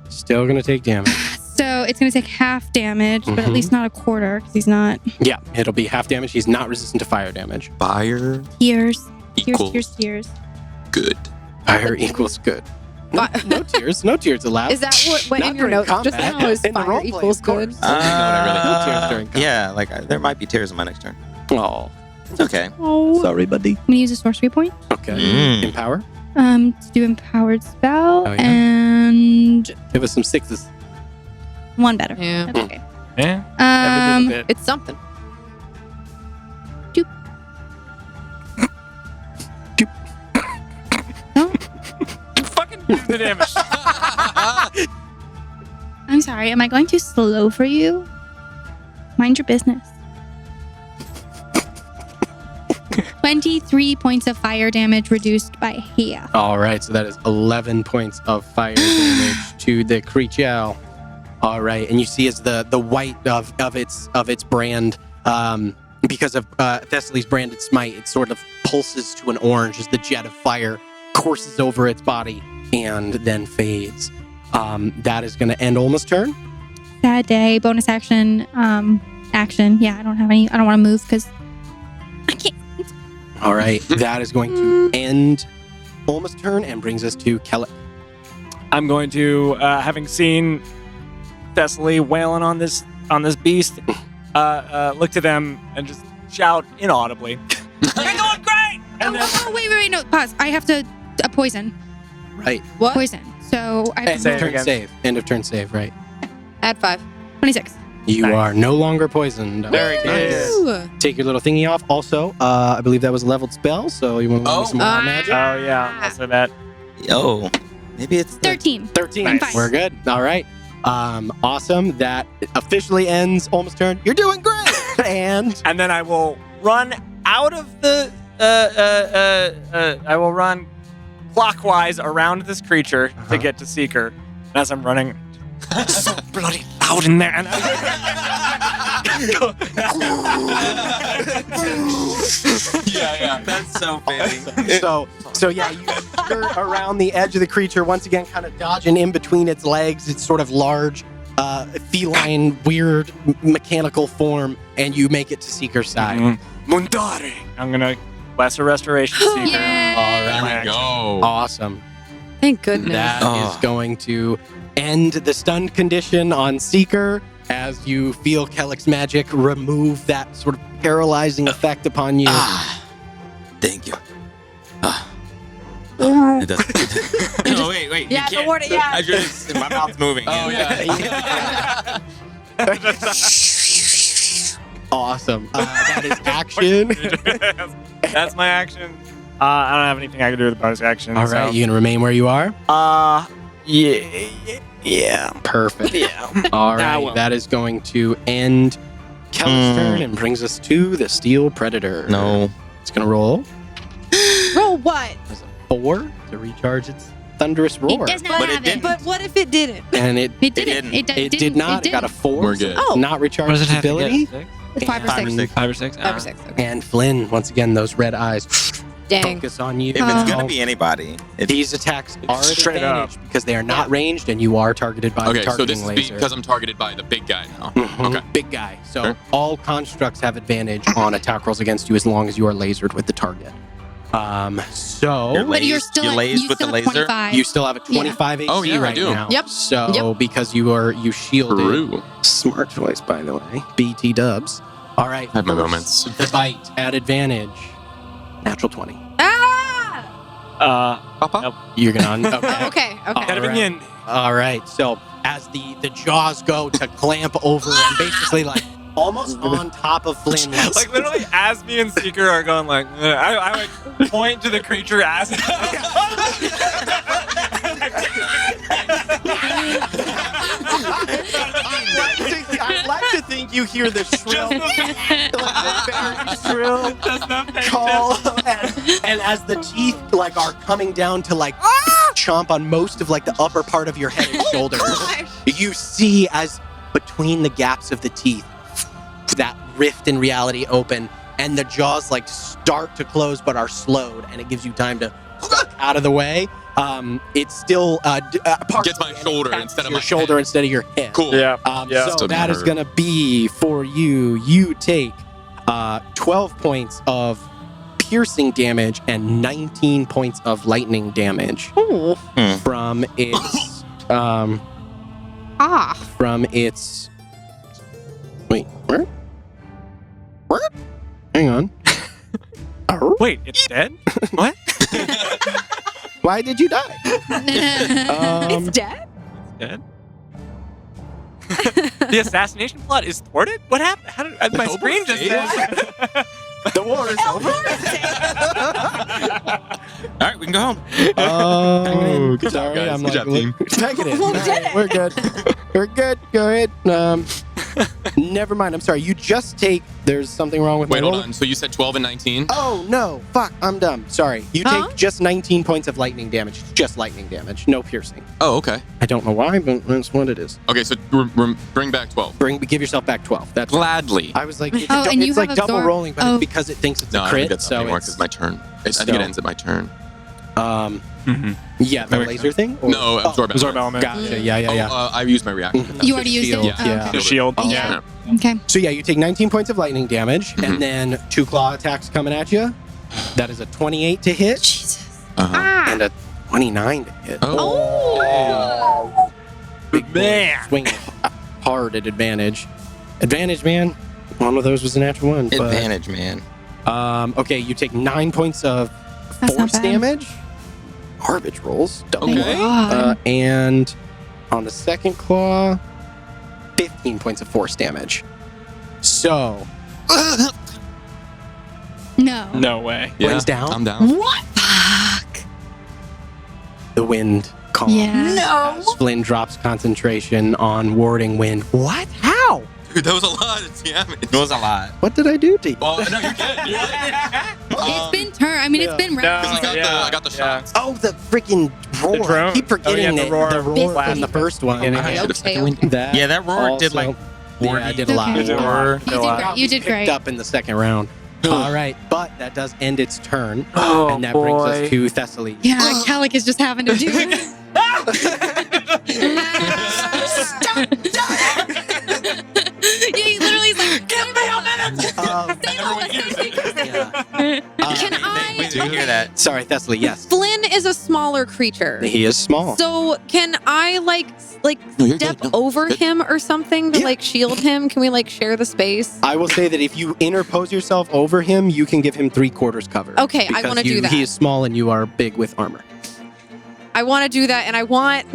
Still gonna take damage. So it's gonna take half damage, but at Mhm. least not a quarter because he's not Yeah, it'll be half damage. He's not resistant to fire damage. Fire tears. equals Tears. good. Fire equals good. No, What? no tears. No tears allowed. Is that what went Not in your during notes just combat. now? Is In the fire roleplay, equals of course. good? No tears during combat. Yeah, like there might be tears in my next turn. Oh, It's okay. Oh. sorry, buddy. I'm gonna use a sorcery point. Okay. Mm. Empower. To do empowered spell Oh, yeah. and Give us some 6s. one better. Yeah. That's okay. Yeah. Every little bit. It's something. Fucking do the damage. I'm sorry. Am I going too slow for you? Mind your business. 23 points of fire damage reduced by half. All right, so that is 11 points of fire damage to the creature. All right, and you see as the white of its brand, because of Thessaly's branded smite, it sort of pulses to an orange as the jet of fire courses over its body and then fades. That is going to end Olma's turn. Sad day. Bonus action. Action. Yeah, I don't have any. I don't want to move because I can't. All right, that is going to end Olma's turn and brings us to Kellic. I'm going to, having seen Thessaly wailing on this beast, look to them and just shout inaudibly, "You're doing great!" And then, Oh, wait. No, pause. I have to poison. Right. What? Poison. So I have End to of Save turn again. save. End of turn save, right. Add 5. 26. You Nice. are no longer poisoned. Very good. Ooh. Take your little thingy off. Also, I believe that was a leveled spell, so you want to learn some more magic. oh yeah, also that. Oh, maybe it's the 13. 13. I'm fine. We're good. All right. Awesome. That officially ends Olma's turn. You're doing great. And And then I will run out of the. I will run clockwise around this creature to get to Seeker. And as I'm running, it's so bloody loud in there. And Yeah. That's so fitting. So yeah, you skirt around the edge of the creature, once again kind of dodging in between its legs, its sort of large, feline, weird, mechanical form, and you make it to Seeker's side. Mundare. I'm gonna lesser restoration seeker. Yay! All There we go. Awesome. Thank goodness. That is going to end the stunned condition on Seeker as you feel Kellick's magic remove that sort of paralyzing effect upon you. Thank you. It doesn't. No, wait. Yeah, you the word. Yeah. I just, my mouth's moving. Oh, yeah. Awesome. That is action. That's my action. I don't have anything I can do with the bonus action. All right, you gonna remain where you are? Yeah. Perfect. Yeah. All Nah, right, well. that is going to end Kellick's turn and brings us to the Steel Predator. No. It's gonna roll Roll what? as a 4 to recharge its thunderous roar. It does not But it have didn't. it. But what if it didn't? And it It didn't. it did not. It got a 4. We're so good. it does Oh. not recharge What does it its have to ability. get? It's 5 or 6. 5 or 6. 5 or 6? 5 or 6. Okay. And Flynn, once again, those red eyes Dang. focus on you. If it's gonna be anybody, These attacks are at Straight advantage because they are not ranged and you are targeted by the Okay, so targeting this is laser. because I'm targeted by the big guy now. Mhm, Okay. Big guy. So Sure. all constructs have advantage on attack rolls against you as long as you are lasered with the target. So You're But you're Lased- still you at, lased you with the still have laser? 25. you still have a 25 AC Oh, yeah, I right do. now. Yep. So because you shielded. Peru. Smart choice, by the way. BT dubs. All right. I have my first, moments. The bite at advantage. Natural 20. Ah! Papa? Nope. You're gonna. Oh, Okay. okay. Okay. Gotta begin. All right. So as the jaws go to clamp over and basically like almost on top of Flynn, Like literally, as me and Seeker are going like, I like point to the creature as. I'd like to think you hear the shrill, very shrill call, and as the teeth like are coming down to like chomp on most of like the upper part of your head and shoulders, you see as between the gaps of the teeth, that rift in reality open, and the jaws like start to close but are slowed, and it gives you time to duck out of the way. It's still Gets my shoulder instead of your my shoulder head. instead of your head. Cool. Yeah. So Still that gonna is hurt. going to be for you. You take 12 points of piercing damage and 19 points of lightning damage from its from its. Wait, where? Hang on. Wait, it's dead? What? Why did you die? It's dead? Dead? The assassination plot is thwarted? What happened? How did my Elbor screen just saved? The war is over. All right, we can go home. Oh, good job, sorry. guys. I'm Good like, job, team. Take it in. We All did right, it. We're good. We're good. Go ahead. Never mind. I'm sorry. You just take. There's something wrong with Wait, my hold roll. on. So you said 12 and 19? Oh no! Fuck! I'm dumb. Sorry. You Huh? take just 19 points of lightning damage. Just lightning damage. No piercing. Oh, okay. I don't know why, but that's what it is. Okay, so bring back 12. Give yourself back 12. That's. Gladly. I was like, it's, Oh, and you it's like have double absorb- rolling, but oh. it's because it thinks it's No, a I don't crit. think that's So anymore it's, because my turn. I think so- it ends at my turn. yeah, the Okay. laser thing. Or- No, absorb element. Absorb element. Gotcha. Yeah. I used my reaction. Mhm. You already used it? Shield, Yeah. yeah. The shield. Oh, Yeah. Okay. So yeah, you take 19 points of lightning damage, Mhm. and then 2 claw attacks coming at you. That is a 28 to hit Jesus. Uh-huh. and a 29 to hit. Oh. Big boy Man. swinging hard at advantage. Advantage, man. One of those was a natural one. But, Advantage, man. okay, you take 9 points of That's not force bad. damage. Garbage rolls. Double. Thank Okay. God. And on the second claw, 15 points of force damage. So, No. No way. Yeah, Flynn's down. I'm down. What? Fuck. the wind calms. Yeah. No. As Flynn drops concentration on warding wind. What? How? Dude, that was a lot of damage. It was a lot. What did I do to you? Well, no, you're good. You're good. It's been turn. I mean, yeah. it's been No, rounds. I got the yeah. shots. Oh, the freaking roar. drone? I keep forgetting Oh, yeah, the roar from the flash. first one. Yeah, I Okay, should have okay, second wind. That Yeah, that roar did also- like Yeah, I did a lot. Okay. You did a lot. You did great. You did Picked great. up in the second round. All right, but that does end its turn, Oh, and that brings us to Thessaly. Yeah, Kellic is just having to do it. Yeah, he literally is like, give me a minute. Can I? We do hear that. Sorry, Thessaly. Yes, Flynn is a smaller creature. he is small. So can I like No, you're step good. No, over good. him or something to Yeah. like shield him? Can we like share the space? I will say that if you interpose yourself over him, you can give him 3/4 cover. Okay, I because want to do that. He is small and you are big with armor. I want to do that, and I want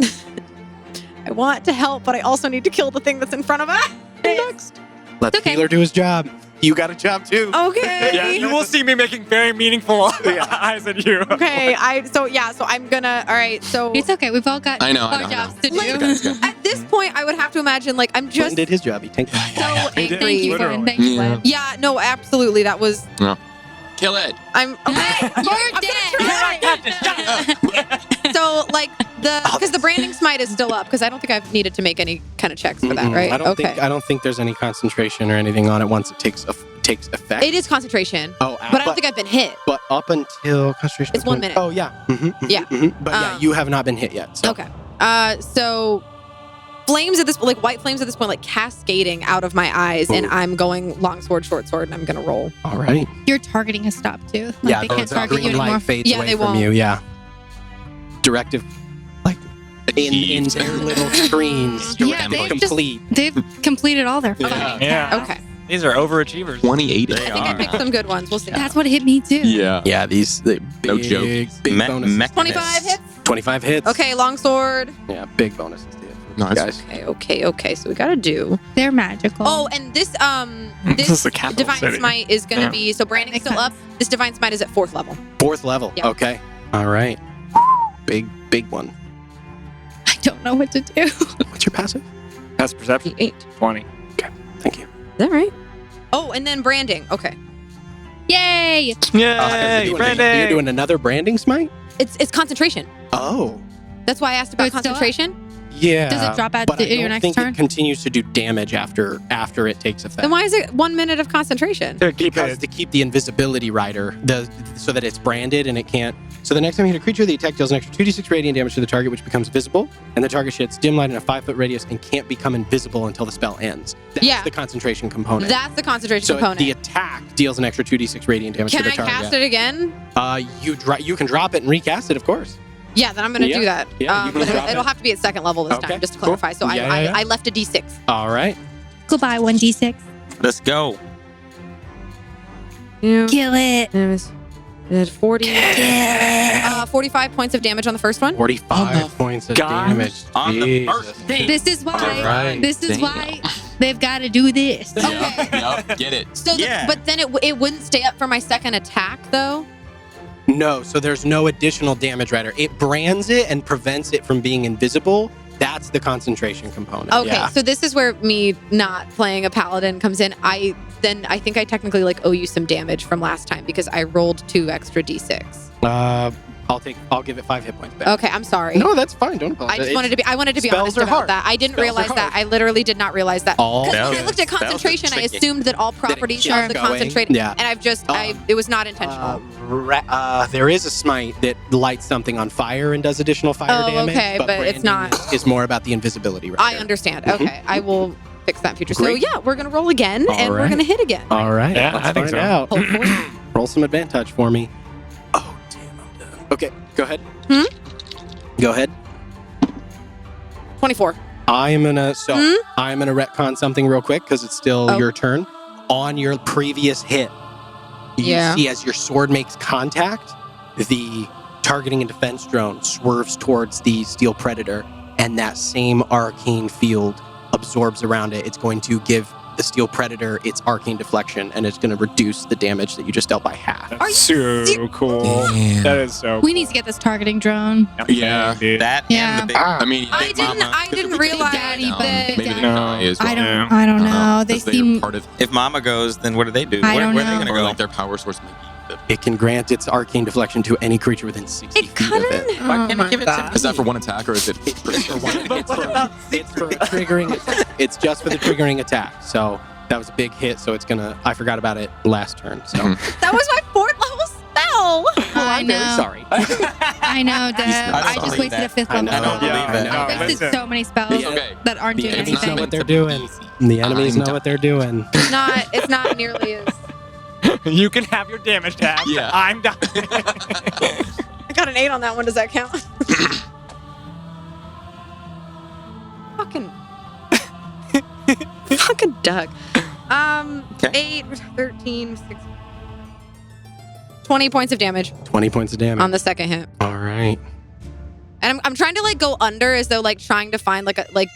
I want to help, but I also need to kill the thing that's in front of us. Next, let the Okay. healer do his job. You got a job too. Okay. Yeah, you will see me making very meaningful eyes at you. Okay. So I'm gonna. All right. So It's okay. We've all got I know, our I know. jobs to Like, do. It's good. at this point, I would have to imagine like I'm Flynn just did his job. He tanked. so He did. angry. Thank you, Literally. Flynn. Thank you, Yeah. Flynn. Yeah. No. Absolutely. That was. Kill it. I'm. Okay. You're dead. So like because the branding smite is still up because I don't think I've needed to make any kind of checks for that, Mm-mm. right? I don't think there's any concentration or anything on it once it takes effect. It is concentration, Oh, but I don't think I've been hit. But up until concentration. It's 1 minute. Oh yeah. Yeah. But yeah, you have not been hit yet. So. Okay. So flames at this like white flames at this point like cascading out of my eyes, and Ooh. I'm going long sword, short sword, and I'm gonna roll. All right. Your targeting has stopped too. Like, Yeah. they can't the target you green light anymore. fades Yeah, away they from won't. you. Yeah. Directive, like in Achieved. their little screens. Yeah, directive they've just- complete. They've completed all their fun. Yeah. Okay. These are overachievers. 2080. I think I picked some good ones. We'll see. That's what hit me too. Yeah. Yeah, these big, No joke. big bonuses. 25 hits. 25 hits. Okay, long sword. Yeah, big bonuses to hit. Nice. Guys. Okay. So we gotta do. They're magical. Oh, and this This is the capital divine city. smite is gonna Yeah. be so branding's Makes still up. sense. This divine smite is at 4th level. 4th level. Yeah. Okay. All right. Big one. I don't know what to do. What's your passive? Passive perception. 8. 20. Thank you. Is that right? Oh, and then branding. Okay. Yay! Yay! You're doing another branding smite? It's concentration. Oh. That's why I asked about it's still up? concentration. Yeah. Does it drop out but to I your don't next think turn? it continues to do damage after it takes effect. Then why is it 1 minute of concentration? To keep Because it. to keep the invisibility rider, so that it's branded and it can't. So the next time you hit a creature, the attack deals an extra 2d6 radiant damage to the target, which becomes visible, and the target sheds dim light in a 5-foot radius and can't become invisible until the spell ends. That's Yeah. the concentration component. That's the concentration so component. the attack deals an extra 2d6 radiant damage Can to the I target. cast it again? You can drop it and recast it, of course. Yeah, then I'm gonna Yeah. do that. Yeah, you can drop it'll it. have to be at 2nd level this Okay, time, just to cool. clarify. So Yeah, yeah. I left a d6. All right. Goodbye, 1d6. Let's go. Kill it. 40. 45 points of damage on the first one. 45 points of gosh. damage. On the Jesus. first day. This is why. All right. This is Damn. why they've got to do this. Okay. Yep, get it. So, Yeah. but then it wouldn't stay up for my second attack though. No, so there's no additional damage rider. It brands it and prevents it from being invisible. That's the concentration component. Okay, Yeah. so this is where me not playing a paladin comes in. I think I technically like owe you some damage from last time because I rolled 2 extra d6. I'll give it 5 hit points back. Okay, I'm sorry. No, that's fine. Don't apologize. I just wanted to be spells honest are about hard. that. I didn't Spells are realize that. hard. I literally did not realize that. all Because when I Spells- looked at spells are concentration, I tricky. assumed that all it properties keeps of the going. concentrated. Yeah. And I've just it was not intentional. There is a smite that lights something on fire and does additional fire Oh, damage. okay, but it's branding not- Is more about the invisibility. Right I understand. Mhm. Okay, I will fix that in future. Great. So yeah, we're gonna roll again, All and we're right. gonna hit again. All right. Yeah, let's I think find so. out. Hopefully. Roll some advantage for me. Oh damn, I'm done. Okay, go ahead. Hmm? Go ahead. 24. I'm gonna Hmm? I'm gonna retcon something real quick because it's still Oh. your turn. On your previous hit, you Yeah. see as your sword makes contact, the targeting and defense drone swerves towards the steel predator, and that same arcane field absorbs around it. It's going to give the steel predator its arcane deflection, and it's going to reduce the damage that you just dealt by half. Are you So cool. Damn. That is so We need to get this targeting drone. Yeah. dude. That Yeah. and the big. I mean, I Big didn't- Mama, I 'cause didn't if we take realize that down, that- maybe Daddy. they die as well. I don't. Yeah. I don't know. They 'Cause they're seem. part of, If Mama goes, then what do they do? I don't where are they know. gonna or go? like their power source maybe. It can grant its arcane deflection to any creature within 60 It feet of it. couldn't. Why can't I give it to Is that for one attack or is it? It's for a triggering attack. It's just for the triggering attack. So that was a big hit. So it's gonna. I forgot about it last turn. So That was my 4th level spell. I I'm very know. sorry. I know, Deb. not I just believe wasted a that. 5th I level know. spell. I know. I wasted so many spells Okay. that aren't The doing enemies know anything. what they're doing. The enemies know what they're doing. It's not nearly as. You can have your damage tab. Yeah. I'm done. I got an 8 on that one. Does that count? Fucking Doug. 8, 13, 16. 20 points of damage 20 points of damage. on the second hit. All right. And I'm trying to like go under as though like trying to find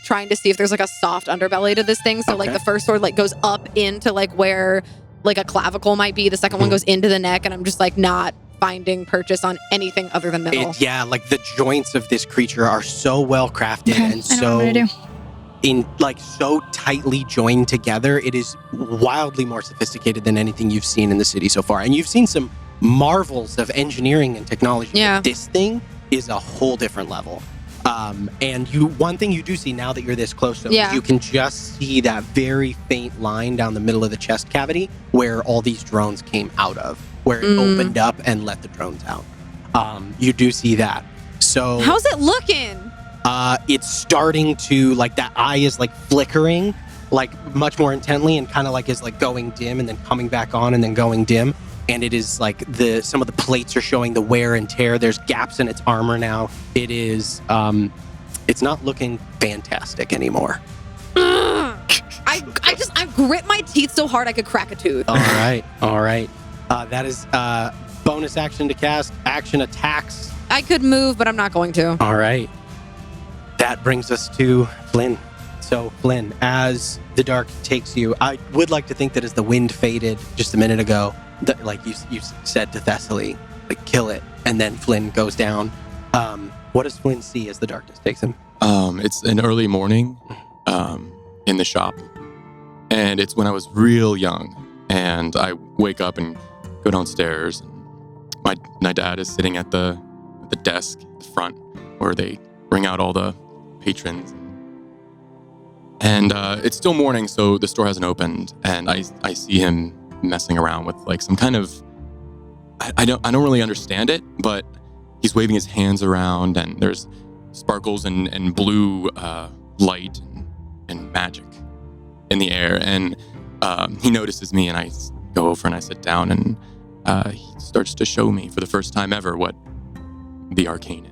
trying to see if there's like a soft underbelly to this thing. So like Okay. the first sword like goes up into like where like a clavicle might be. The second one goes into the neck, and I'm just like not finding purchase on anything other than middle. Like the joints of this creature are so well crafted Okay, and I know so what I'm gonna do. so tightly joined together. It is wildly more sophisticated than anything you've seen in the city so far. And you've seen some marvels of engineering and technology. Yeah. But this thing is a whole different level. And one thing you do see now that you're this close to it, Yeah. you can just see that very faint line down the middle of the chest cavity where all these drones came out of, where it opened up and let the drones out. You do see that. So How's it looking? it's starting to, like, that eye is like flickering like much more intently and kind of like is like going dim and then coming back on and then going dim. And it is like some of the plates are showing the wear and tear. There's gaps in its armor now. It is it's not looking fantastic anymore. I grip my teeth so hard I could crack a tooth. All right. That is bonus action to cast, action attacks. I could move, but I'm not going to. All right. That brings us to Flynn. So, Flynn, as the dark takes you, I would like to think that as the wind faded just a minute ago, that, like you said to Thessaly, like, kill it, and then Flynn goes down. What does Flynn see as the darkness takes him? It's an early morning in the shop, and it's when I was real young, and I wake up and go downstairs. And my dad is sitting at the desk at the front where they bring out all the patrons, and it's still morning, so the store hasn't opened, and I see him messing around with like some kind of I don't really understand it, but he's waving his hands around, and there's sparkles and blue light and magic in the air. And he notices me, and I go over and I sit down, and he starts to show me for the first time ever what the arcane is.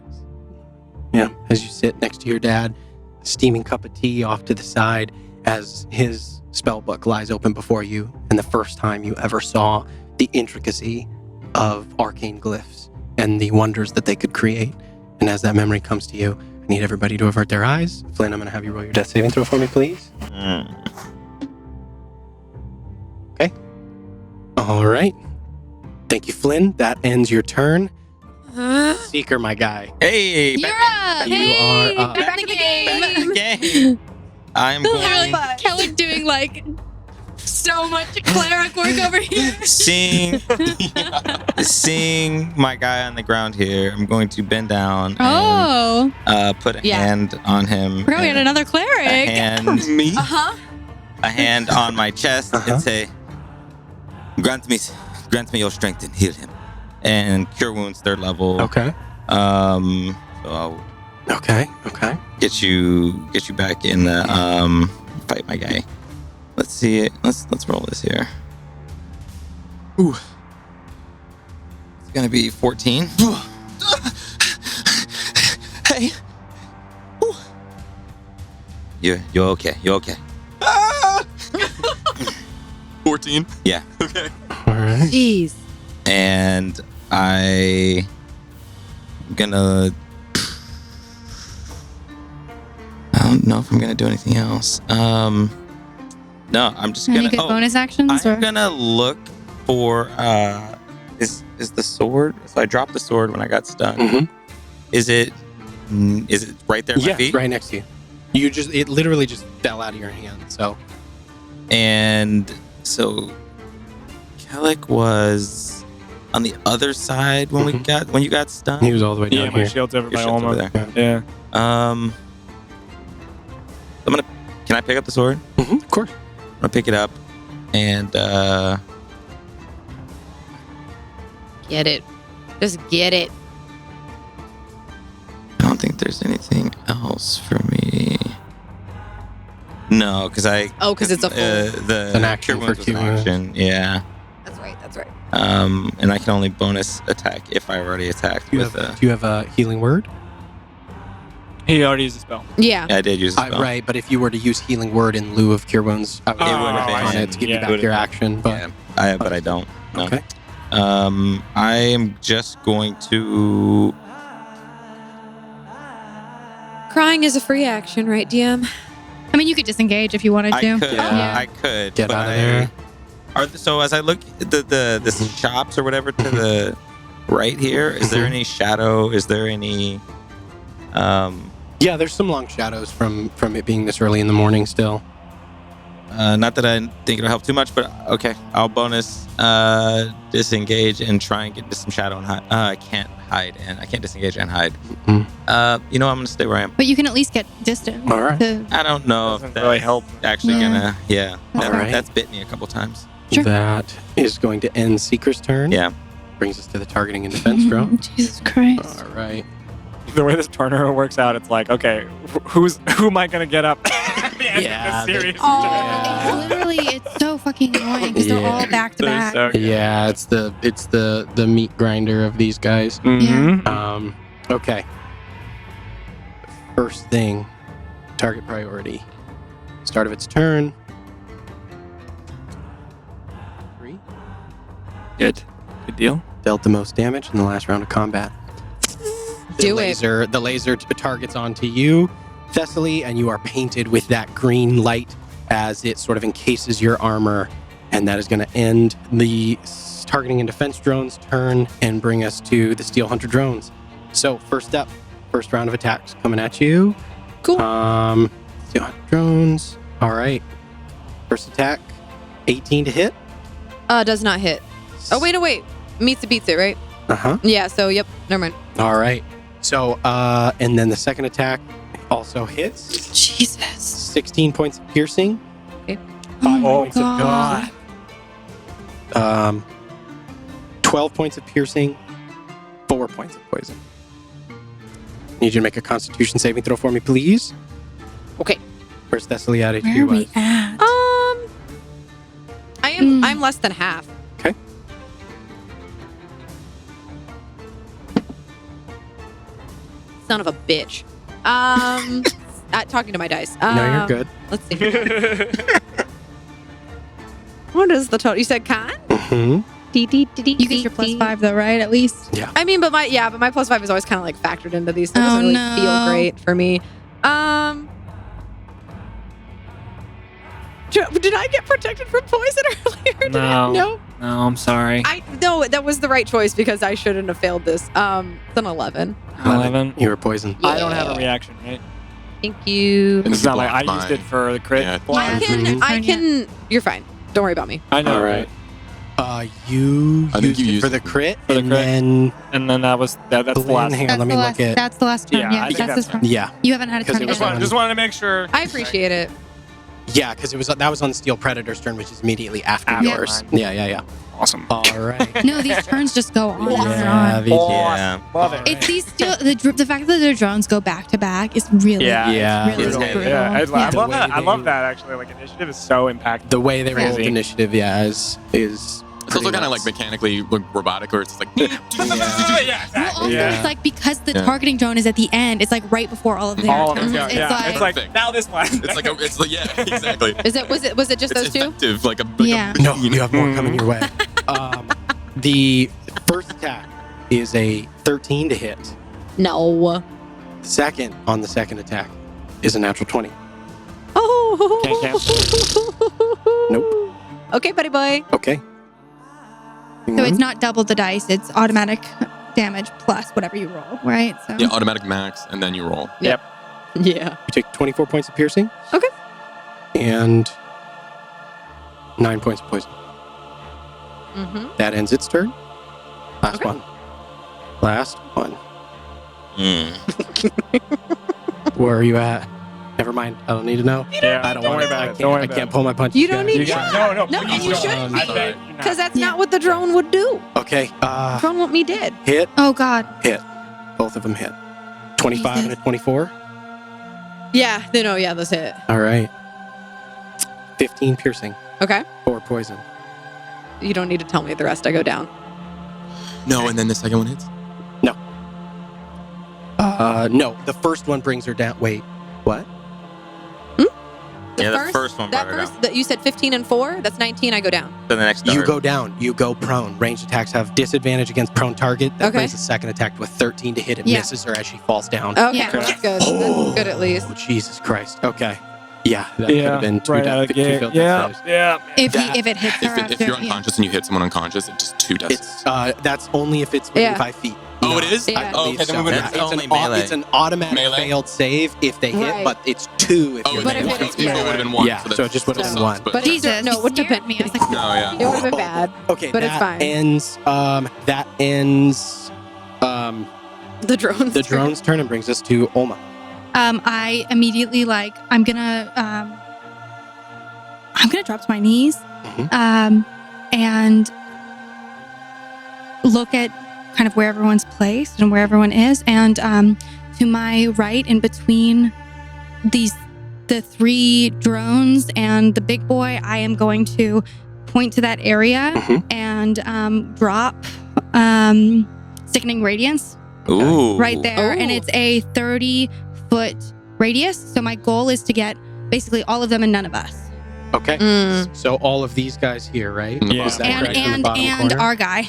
Yeah, as you sit next to your dad, a steaming cup of tea off to the side, as his spell book lies open before you, and the first time you ever saw the intricacy of arcane glyphs and the wonders that they could create. And as that memory comes to you, I need everybody to avert their eyes. Flynn, I'm going to have you roll your death saving throw for me, please. Okay. All right. Thank you, Flynn. That ends your turn. Seeker, my guy. Hey, You're up. You Hey, are up. back in the game. back in the game. I'm going Kelly doing like so much cleric work over here. seeing my guy on the ground here. I'm going to bend down Oh, and put a Yeah. hand on him. we're going to get another a cleric. hand, Me? a hand on my chest Uh-huh. and say, grant me your strength and heal him. And cure wounds 3rd level. Okay. So I'll Okay. get you back in the fight, my guy. Let's see it. Let's roll this here. Ooh. It's gonna be 14. Hey. You're okay. You're okay. 14. Yeah. Okay. All right. Jeez. And I'm gonna. I don't know if I'm gonna do anything else. No, I'm just Any gonna. good bonus actions? I'm Or? gonna look for. Is the sword? So I dropped the sword when I got stunned. Mhm. Is it right there at my Yeah, feet? right next to you. It literally just fell out of your hand. So And so Kellic was on the other side when when you got stunned. He was all the way Yeah, down my here. shield's over Your by shield's over Olma. there. Yeah. Can I pick up the sword? Of course. I'm gonna pick it up and Get it. Just get it. I don't think there's anything else for me. No, because it's a full. An action Cure Wounds for was an Cure Wounds. action. Yeah. That's right. That's right. And I can only bonus attack if I already attacked Do you with have, do you have a healing word? He already used a spell. Yeah. I did use the spell. Right, but if you were to use healing word in lieu of Cure Wounds, I would Oh, have I on see. it to give Yeah. you back your action. But But I don't. No. okay. I am just going to. Crying is a free action, right, DM? I mean, you could disengage if you wanted I to. could. Yeah. I could. Get but out of there. So as I look at the shops or whatever to the right here, is there any shadow? Is there any? Yeah, there's some long shadows from it being this early in the morning still. Not that I think it'll help too much, but okay, I'll bonus disengage and try and get into some shadow and hide. I can't hide and I can't disengage and hide. Mhm. I'm gonna stay where I am. But you can at least get distance. All right. I don't know Doesn't if that's really help. actually Yeah. gonna. Yeah, That's all right. that's bit me a couple times. Sure. That is going to end Seeker's turn. Yeah. Brings us to the targeting and defense drone. Jesus Christ. All right. The way this tournament works out, it's like, okay, who am I gonna get up? at the end Yeah, of this series? Oh, Yeah. it's so fucking annoying because they're all back to They're back. so good. Yeah, it's the meat grinder of these guys. Mhm. Okay. First thing, target priority. Start of its turn. 3. Good deal. Dealt the most damage in the last round of combat. Do it. The laser targets onto you, Thessaly, and you are painted with that green light as it sort of encases your armor, and that is going to end the targeting and defense drone's turn and bring us to the Steel Hunter drones. So first round of attacks coming at you. Cool. Steel Hunter drones. All right. First attack, 18 to hit. Does not hit. Oh, wait. Meets it, beats it, right? Uh-huh. Yeah, so, yep. Never mind. All right. So, and then the second attack also hits. Jesus. 16 points of piercing. Okay. 5 Oh, points of God. poison. 12 points of piercing. 4 points of poison. Need you to make a Constitution saving throw for me, please. Okay. Where's Thessaly at? Where are we at? I'm less than half. Okay. Son of a bitch. Talking to my dice. No, you're good. Let's see. What is the total? You said con? Mm-hmm. You get your +5 though, right? At least. I mean, but my +5 is always kind of like factored into these things. It doesn't really no. feel great for me. Did I get protected from poison earlier? No, I'm sorry. No, that was the right choice because I shouldn't have failed this. It's an 11. 11. You were poisoned. I don't have a reaction, right? Thank you. It's not like I blocked used it mine. for the crit. Yeah. I can. You're fine. Don't worry about me. I know, All right. You I think used you it for used the it. crit, For the and crit. then And then that's the last. Hang on, let me look at. That's the last turn. Yeah, Yeah, I think that's this that's turn. Yeah, You haven't had a Because turn it was yet. on- Just wanted to make sure. I appreciate it. yeah, because that was on the Steel Predator's turn, which is immediately after After yours. mine. Yeah. Awesome. All right. No, these turns just go on and Yeah, on. these- Yeah. Love it. It's these still the fact that the drones go back to back is really Yeah. really It's brutal. Yeah, I Yeah. love The that. way I love they- that actually. Like initiative is so impactful. The way they rolled Crazy. initiative, is It's also kind of like mechanically like, robotic, where it's just like. Yeah, Well, also, Yeah. it's like because the Yeah. targeting drone is at the end, it's like right before all of the All of attacks. them. It's Yeah, like, it's like Perfect. now this one. It's like yeah, exactly. Was it just It's those two? effective, like a Yeah. no, you have more coming your way. The first attack is a 13 to hit. No. Second on the second attack is a natural 20. Oh. Can't Nope. Okay, buddy boy. Okay. So it's not double the dice; it's automatic damage plus whatever you roll, right? So Yeah, automatic max, and then you roll. Yeah. You take 24 points of piercing. Okay. And 9 points of poison. Mm-hmm. That ends its turn. Last one. Last one. Where are you at? Never mind. I don't need to know. Yeah, I don't don't want worry to. about I it. can't, Don't worry I about can't it. pull my punches. You don't guys. need to. No, No, please you don't. shouldn't I be. bet. Because that's Yeah. not what the drone would do. Okay. The drone want me dead. Hit. Oh God. Both of them hit. 25 Jesus. and a 24. Yeah, yeah, that's it. All right. 15 piercing. Okay. 4 poison. You don't need to tell me the rest. I go down. No, and then the second one hits. No. The first one brings her down. Wait. What? The first one brought her down. That you said 15 and 4. That's 19. I go down. Then the next You dart. go down. You go prone. Ranged attacks have disadvantage against prone target. That Okay. brings the second attack with 13 to hit. It Yeah. misses her as she falls down. Okay, Yeah. that's good. That's good at least. Oh, Jesus Christ. Okay. Yeah, that could have been two right out of the gate. failed Yeah, death saves. yeah. If it hits her If after, you're unconscious and you hit someone unconscious, it's just 2 deaths. It's that's only if it's within Yeah. 5 feet. Oh, it is? Yeah. I Oh, believe okay, then so. we're Yeah, gonna. That's only it's melee. it's an automatic Melee? failed save if they hit, Right. but it's 2 if Oh, you're But melee. if it's it would have been 1. Yeah, so it just would have that been 1. sucks, but- But Jesus, no, it wouldn't have scared been. me. I was like, No, yeah. It would have been bad. Okay, But that it's fine. ends. That ends. The drones. The drone's turn and brings us to Olma. I immediately I'm gonna drop to my knees, and look at kind of where everyone's placed and where everyone is, and to my right, in between the 3 drones and the big boy, I am going to point to that area and drop sickening radiance Ooh. right there, and Ooh. it's a 30-foot radius. So my goal is to get basically all of them and none of us, Okay, Mm. so all of these guys here, right? Yeah. Is that and correct in the and bottom and corner? our guy,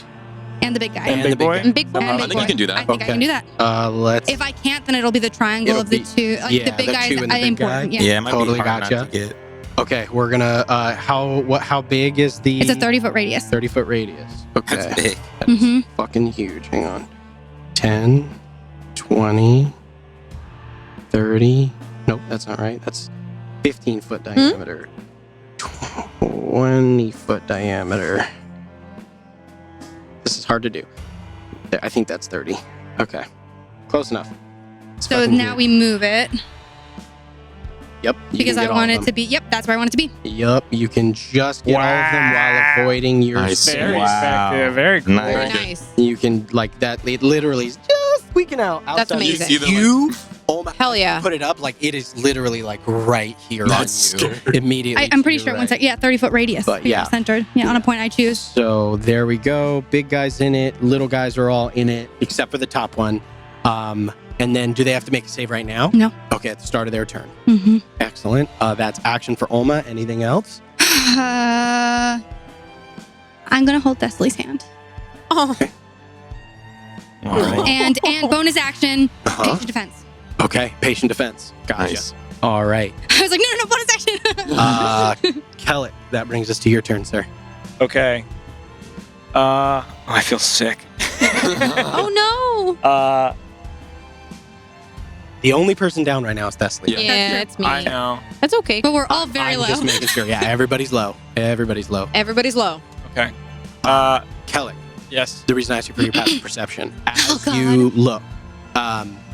and the big guy, And the big boy. and big boy. I and I big think you boy. can do that. I think I can do that. Let's. If I can't, then it'll be the triangle It'll of the be- 2. Like yeah, the big the guy 2 is and the big important. guy. Yeah. Yeah, it might Totally be hard gotcha. not to get. Okay, we're gonna. How big is the? It's a 30-foot radius. 30-foot radius. Okay, That's big. that is Mhm. fucking huge. Hang on. 10, 20, 30. Nope, that's not right. That's 15-foot diameter. 20-foot diameter. This is hard to do. I think that's 30. Okay, close enough. It's So fucking now huge. we move it Yep. you because can I get all want of it them. to be. Yep, that's where I want it to be. Yep, you can just get all of them while Wow. avoiding your Nice. Very Wow. effective. Very cool. Nice. Very good. nice. You can like that. It literally is just squeaking out. That's outside. amazing. You see them, You, oh my, Hell yeah. put it up like it is literally like right here That's on you. scary. Immediately. I'm pretty to sure your once. right. 30-foot radius. But yeah. centered. Yeah, on a point I choose. So there we go. Big guys in it. Little guys are all in it, except for the top one. And then do they have to make a save right now? No. Okay, at the start of their turn. Mm-hmm. Excellent. That's action for Olma. Anything else? I'm gonna hold Thessaly's hand, Oh, All right. and bonus action, Uh-huh. patient defense. Okay, patient defense. Gotcha. Nice. All right. I was like, no, bonus action. Kellic, that brings us to your turn, sir. Okay. I feel sick. oh no. The only person down right now is Thessaly. Yeah. Yeah, it's me. I know. That's okay. But we're all very I'm low. just making sure. Yeah, everybody's low. Everybody's low. Everybody's low. Okay. Kellic, Yes. the reason I asked you for your passive perception, as Oh, God. you look,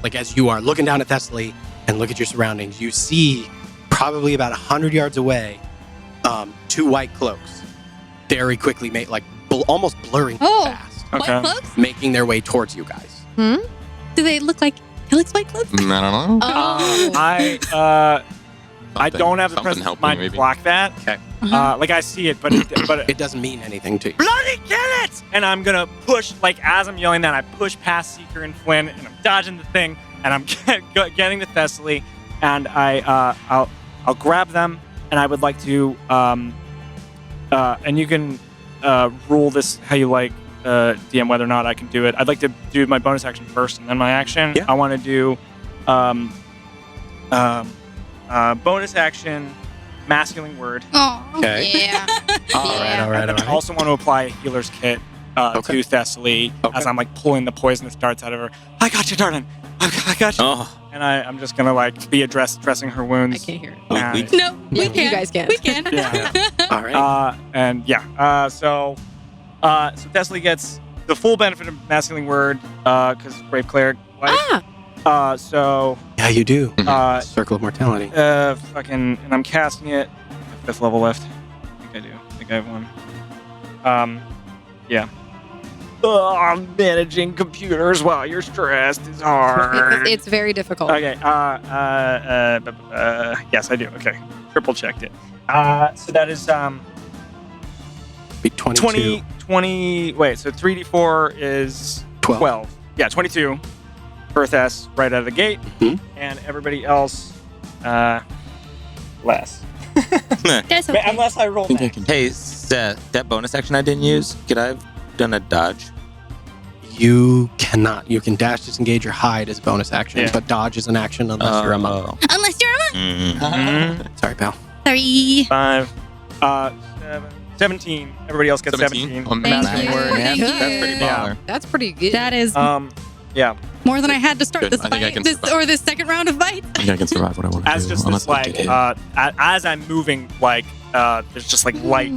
like as you are looking down at Thessaly and look at your surroundings, you see probably about 100 yards away, 2 white cloaks, very quickly almost blurring Oh. fast, Okay. White cloaks? making their way towards you guys. Do they look like Kellic's white cloaks? I don't know. Oh. I don't have the Something presence of helping, mind to maybe. block that. Okay. Like I see it, but It doesn't mean anything to you. bloody kill it! And I'm gonna push, like as I'm yelling that, I push past Seeker and Flynn, and I'm dodging the thing, and I'm getting to Thessaly, and I'll grab them, and I would like to, and you can rule this how you like, DM, whether or not I can do it. I'd like to do my bonus action first, and then my action. Yeah. I want to do, bonus action, masculine word. Oh. Okay. Yeah. All right. All right. And All then I right. also want to apply a healer's kit Okay. to Thessaly Okay. as I'm like pulling the poisonous darts out of her. I got you, darling. I got you. Oh, And I'm just gonna like be dressing her I wounds. can't hear it. And, No, we Yeah, you can. guys can. We can. Yeah. All right. and yeah. So Thessaly gets the full benefit of masculine word because brave cleric. Wife. So Yeah, you do. uh, Circle of Mortality. fucking, and I'm casting it. 5th level left. I think I do. I think I have one. Yeah. Managing computers while you're stressed is hard. It's very difficult. Okay. Yes, I do. Okay. Triple checked it. So that is Be 22. 20. Wait. So 3d4 is 12. Yeah, 22. First S right out of the gate, Mhm. and everybody else less. That's okay. Unless I roll. I think I max. can. Hey, Seth, that bonus action I didn't use, could I have done a dodge? You cannot. You can dash, disengage, or hide as a bonus action, Yeah. but dodge is an action unless you're a monk. Unless you're a Mm. Sorry, pal. 3. 5, 17. Everybody else gets 17. Oh, Thank nice. you. Word. Thank That's you. pretty Yeah. baller. That's pretty good. That is Yeah. more than I had to start Good. this I think I fight, can this, survive. or this second round of fight. I think I can survive what I want to As do. just unless this I get hit. as I'm moving, there's just like light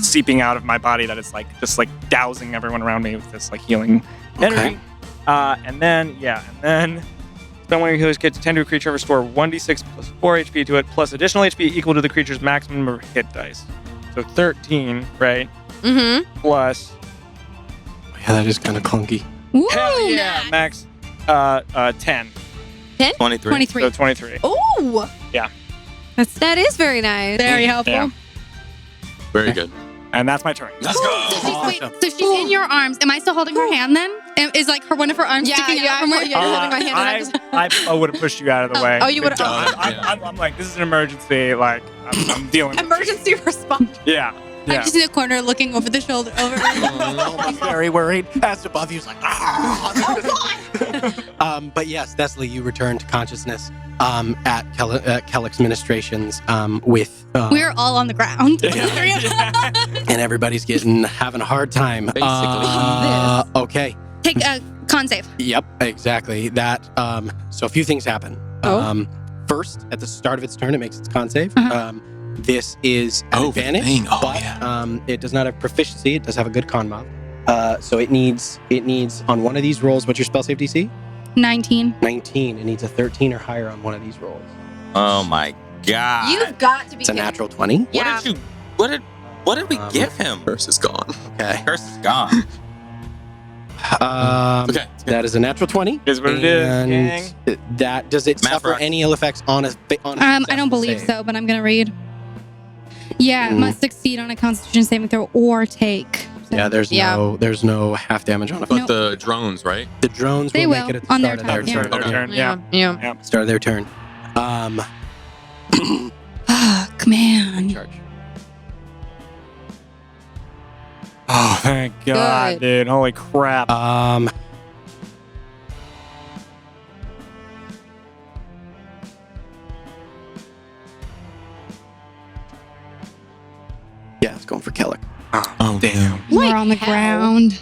seeping out of my body that is just dousing everyone around me with this healing energy. And then spend one of your healers kit to tend to a creature, restore 1d6 plus 4 HP to it, plus additional HP equal to the creature's maximum hit dice. So 13, right? Mm-hmm. Plus Yeah, that is kind of clunky. Woo, hell yeah, nice. max 10. 23. 23. So 23. Oh. Yeah. That is very nice. Very helpful. Yeah. Very good. And that's my turn. Let's Wait, so she's in your arms. Am I still holding her hand then? Is one of her arms sticking out from her? Yeah, you're holding my hand. And I'm just, I would have pushed you out of the way. Oh, you would've- I'm like, this is an emergency. I'm dealing with emergency response. Yeah. I'm Yeah. just in the corner looking over the shoulder. Almost very worried. As above you, like, but yes, Thessaly, you return to consciousness at Kellick's ministrations with. We're all on the ground. The three of us. And everybody's having a hard time. Basically. Okay. Take a con save. Yep, exactly. That. So a few things happen. Oh. First, at the start of its turn, it makes its con save. Uh-huh. This is an Oh, advantage, dang. Oh, but yeah. it does not have proficiency. It does have a good con mod. So it needs on one of these rolls. What's your spell save DC? 19. 19. It needs a 13 or higher on one of these rolls. Oh my god. You've got to be It's a kidding. natural 20. Yeah. What did we give him? Curse is gone. Okay. Curse is gone. Okay. That is a natural 20. Is what it is, gang. That does it Math suffer rocks. any ill effects on a I don't believe so, but I'm going to read. Yeah, it Mm. must succeed on a constitution saving throw or take. So Yeah, there's no half damage on it. But Nope. the drones, right? The drones They will will, make it at the on their start of their turn, turn. yeah. Turn. Yeah. Yeah. Start of their turn. Fuck, man. Charge. Oh, thank God, Good. dude. Holy crap. Yeah, it's going for Kellick. Oh, damn. We're on the hell? ground.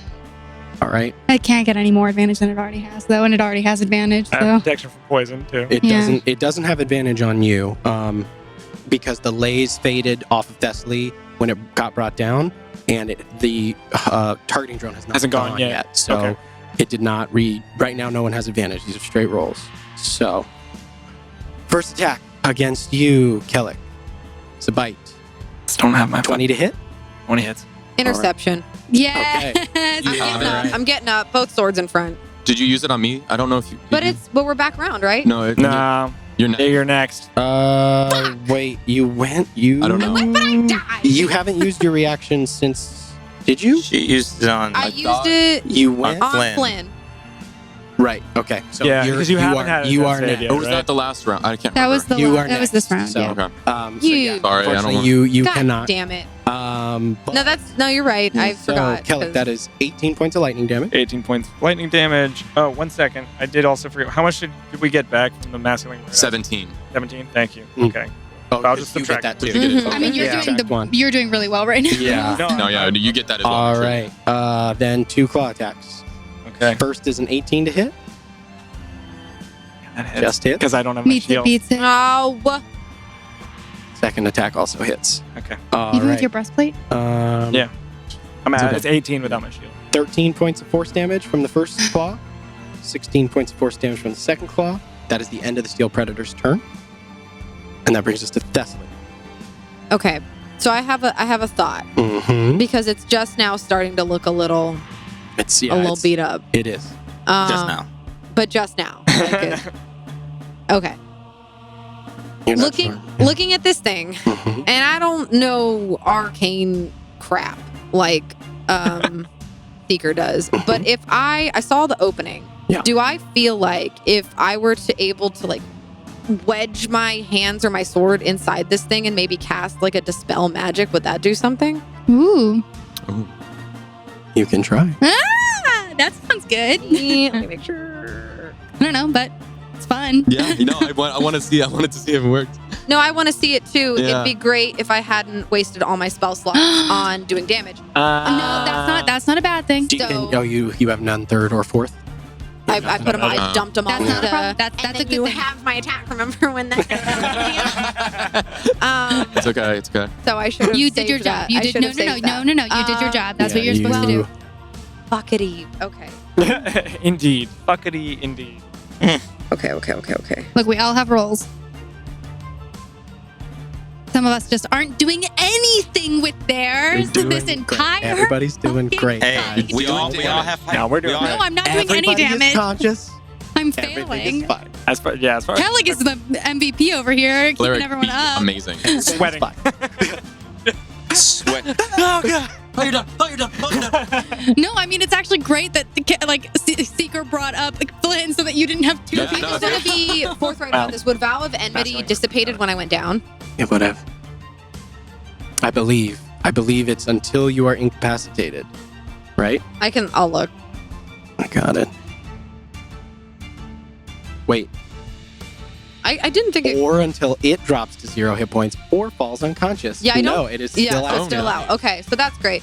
All right. It can't get any more advantage than it already has, though, and it already has advantage. I So have protection from poison, too. It doesn't have advantage on you because the lays faded off of Thessaly when it got brought down, and the targeting drone has not Hasn't gone yet. So Okay. it did not read. Right now, no one has advantage. These are straight rolls. So first attack against you, Kellick. It's a bite. Just don't have my 20 to hit. 20 hits. Interception. yes. I'm getting up. Both swords in front. Did you use it on me? I don't know if you. But we're back around, right? No, No. You're not. You're next. Wait, you went. You. I don't know. But I died. You haven't used your reaction since. Did you? She used it on. I used it You went. on Flynn. Flynn. Right. Okay. So Yeah, you're, because you haven't are, had a you death are save next. yet. Or was right? that the last round? I can't That was remember. the You la- are that was next, this round. so- Yeah. Okay. So You- yeah, Sorry, I don't unfortunately, want- you God cannot. damn it. But- No, you're right. I so, forgot. Kellick, 'cause- that is 18 points of lightning damage. 18 points lightning damage. Oh, 1 second. I did also forget. How much did we get back from the masculine? 17. 17? Thank you. Mm. Okay. Oh, I'll just you get subtract that Did too. you get it? Mhm. I mean, Yeah. you're doing really well right now. Yeah. No, yeah, you get that as well. All True. right. Then 2 claw attacks. Okay. First is an 18 to hit. That hits. Just hit. Because I don't have my Meets it, shield. beats it. Oh, Second attack also hits. Okay. All Even right. with your breastplate? Yeah. I'm It's at okay. it's 18 without my shield. 13 points of force damage from the first claw, 16 points of force damage from the second claw. That is the end of the Steel Predator's turn. And that brings us to Thessaly. Okay. So I have a thought Mm-hmm. because it's just now starting to look a little beat up. It is. Just now. But just now. Like okay. You're not sure. Looking at this thing, Mhm. and I don't know arcane crap like Seeker does, but if I saw the opening, Yeah. do I feel like if I were to able to like wedge my hands or my sword inside this thing and maybe cast like a dispel magic, would that do something? Ooh. You can try. Ah, that sounds good. Let me make sure. I don't know, but it's fun. Yeah, I wanted to see if it worked. No, I want to see it too. Yeah. It'd be great if I hadn't wasted all my spell slots on doing damage. No, that's not a bad thing. So- You have none third or fourth? I put them. I dumped them all. That's not a into- problem. That's and a then good you thing. have my attack. Remember when that? It's okay. It's okay. So I should have. You did your saved job. that. You I did should no. have saved that. You did your job. That's what you're supposed to do. Buckety. Okay. Indeed. Fuckety indeed. Okay. Look, we all have roles. Some of us just aren't doing anything with theirs You're this doing great. entire. Everybody's doing great. Hey, guys. we all have fight. No, we're doing We all No, have- I'm not doing Everybody any is damage. conscious. I'm Everything is failing. fine. as far as Kellig is the MVP over here, keeping Cleric everyone beat, up. amazing. Sweating. Sweat. Oh god. Oh, you're done. Oh, you're done. Oh, you're done. No, I mean it's actually great that Seeker brought up Flynn so that you didn't have two Yeah, people. no, I'm gonna be forthright Wow. about this. Would Vow of Enmity Fascinating. dissipated when I went down? It would have. I believe it's until you are incapacitated. Right? I'll look. I got it. Wait. I didn't think it. Or until it drops to 0 hit points or falls unconscious. Yeah, I don't- No, it is Yeah, still so out. it's still out. Okay, so that's great.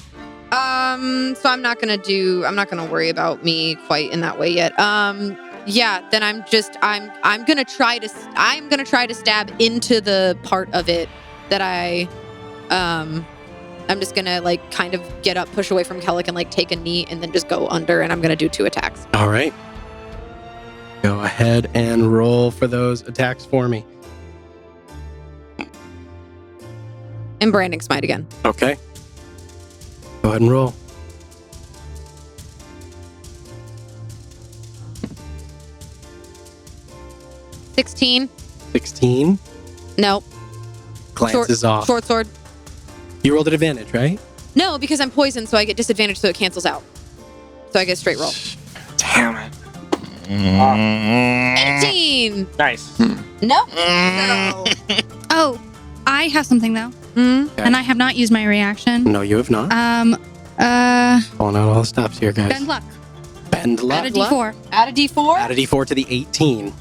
So I'm not gonna worry about me quite in that way yet. Yeah, then I'm gonna try to stab into the part of it that I'm just gonna like kind of get up, push away from Kellic and like take a knee and then just go under, and I'm gonna do 2 attacks. All right. Go ahead and roll for those attacks for me. And branding smite again. Okay. Go ahead and roll. $16. 16. Nope. Glances off. Short sword. You rolled at advantage, right? No, because I'm poisoned, so I get disadvantage, so it cancels out. So I get straight roll. Damn it. 18. Nice. Nope. Oh, I have something though, Mm. and I have not used my reaction. No, you have not. Pulling out all the stops here, guys. Bend luck. Bend luck. Add a D4. Add a D4. Add a D4 to the 18.